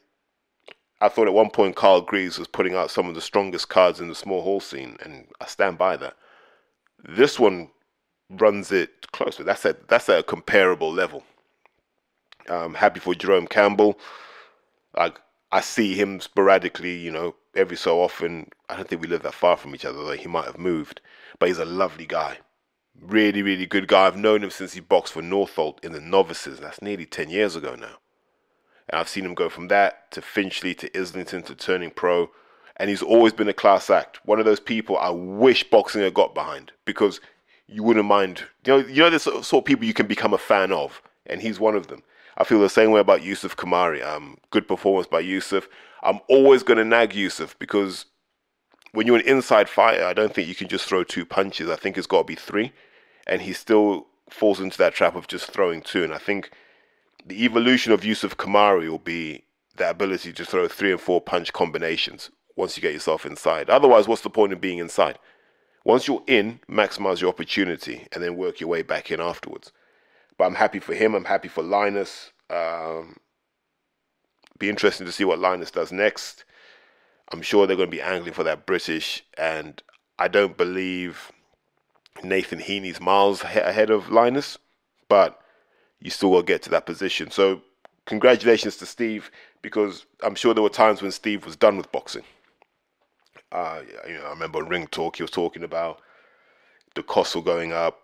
I thought at one point Carl Greaves was putting out some of the strongest cards in the small hall scene, and I stand by that. This one runs it close, but that's at a comparable level. I'm happy for Jerome Campbell. I see him sporadically, every so often. I don't think we live that far from each other, though he might have moved. But he's a lovely guy. Really, really good guy. I've known him since he boxed for Northolt in the novices. That's nearly 10 years ago now. And I've seen him go from that to Finchley to Islington to turning pro. And he's always been a class act. One of those people I wish boxing had got behind, because you wouldn't mind. You know the sort of people you can become a fan of. And he's one of them. I feel the same way about Yusuf Kamari. Good performance by Yusuf. I'm always going to nag Yusuf because when you're an inside fighter, I don't think you can just throw 2 punches. I think it's got to be 3. And he still falls into that trap of just throwing 2. And I think the evolution of Yusuf Kamari will be the ability to throw 3 and 4 punch combinations once you get yourself inside. Otherwise, what's the point of being inside? Once you're in, maximize your opportunity and then work your way back in afterwards. But I'm happy for him. I'm happy for Linus. Be interesting to see what Linus does next. I'm sure they're going to be angling for that British. And I don't believe Nathan Heaney's miles ahead of Linus. But you still will get to that position. So congratulations to Steve, because I'm sure there were times when Steve was done with boxing. I remember on Ring Talk, he was talking about the costs were going up.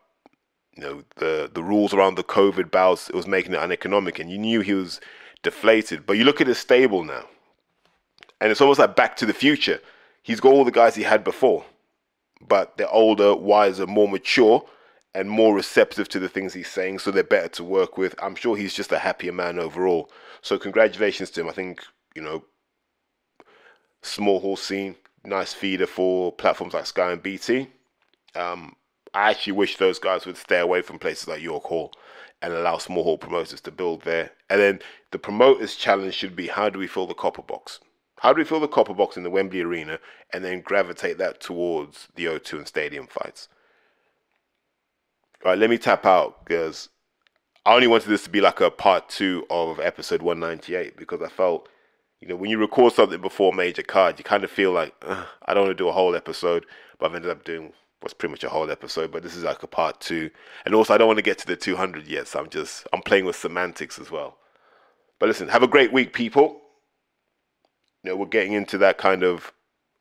The rules around the COVID bouts, it was making it uneconomic, and you knew he was deflated. But you look at his stable now, and it's almost like Back to the Future. He's got all the guys he had before, but they're older, wiser, more mature, and more receptive to the things he's saying, so they're better to work with. I'm sure he's just a happier man overall. So congratulations to him. I think, small hall scene, nice feeder for platforms like Sky and BT. I actually wish those guys would stay away from places like York Hall and allow small hall promoters to build there. And then the promoters' challenge should be, how do we fill the copper box? How do we fill the copper box in the Wembley Arena and then gravitate that towards the O2 and stadium fights? All right, let me tap out, because I only wanted this to be like a part 2 of episode 198, because I felt, when you record something before a major card, you kind of feel like, I don't want to do a whole episode, but I've ended up doing what's pretty much a whole episode, but this is like a part 2. And also, I don't want to get to the 200 yet, so I'm playing with semantics as well. But listen, have a great week, people. We're getting into that kind of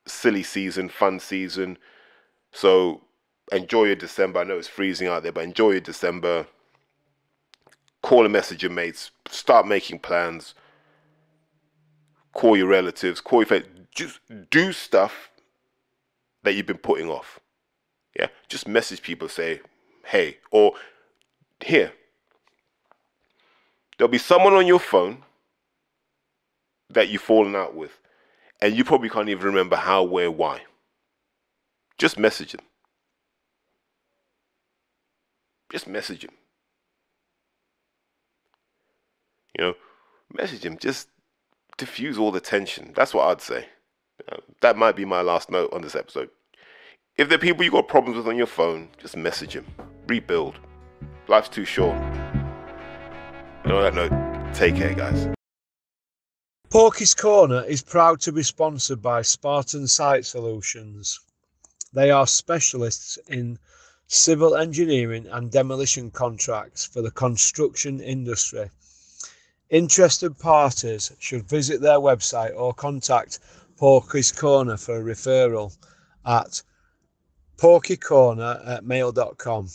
silly season, fun season, so enjoy your December. I know it's freezing out there, but enjoy your December. Call and message your mates. Start making plans. Call your relatives. Call your friends. Just do stuff that you've been putting off. Yeah? Just message people, say, hey, or here. There'll be someone on your phone that you've fallen out with, and you probably can't even remember how, where, why. Just message them. Just message him. Message him. Just diffuse all the tension. That's what I'd say. That might be my last note on this episode. If there are people you got problems with on your phone, just message him. Rebuild. Life's too short. And on that note, take care, guys. Porky's Corner is proud to be sponsored by Spartan Site Solutions. They are specialists in civil engineering and demolition contracts for the construction industry. Interested parties should visit their website or contact Porky's Corner for a referral at porkycorner@mail.com.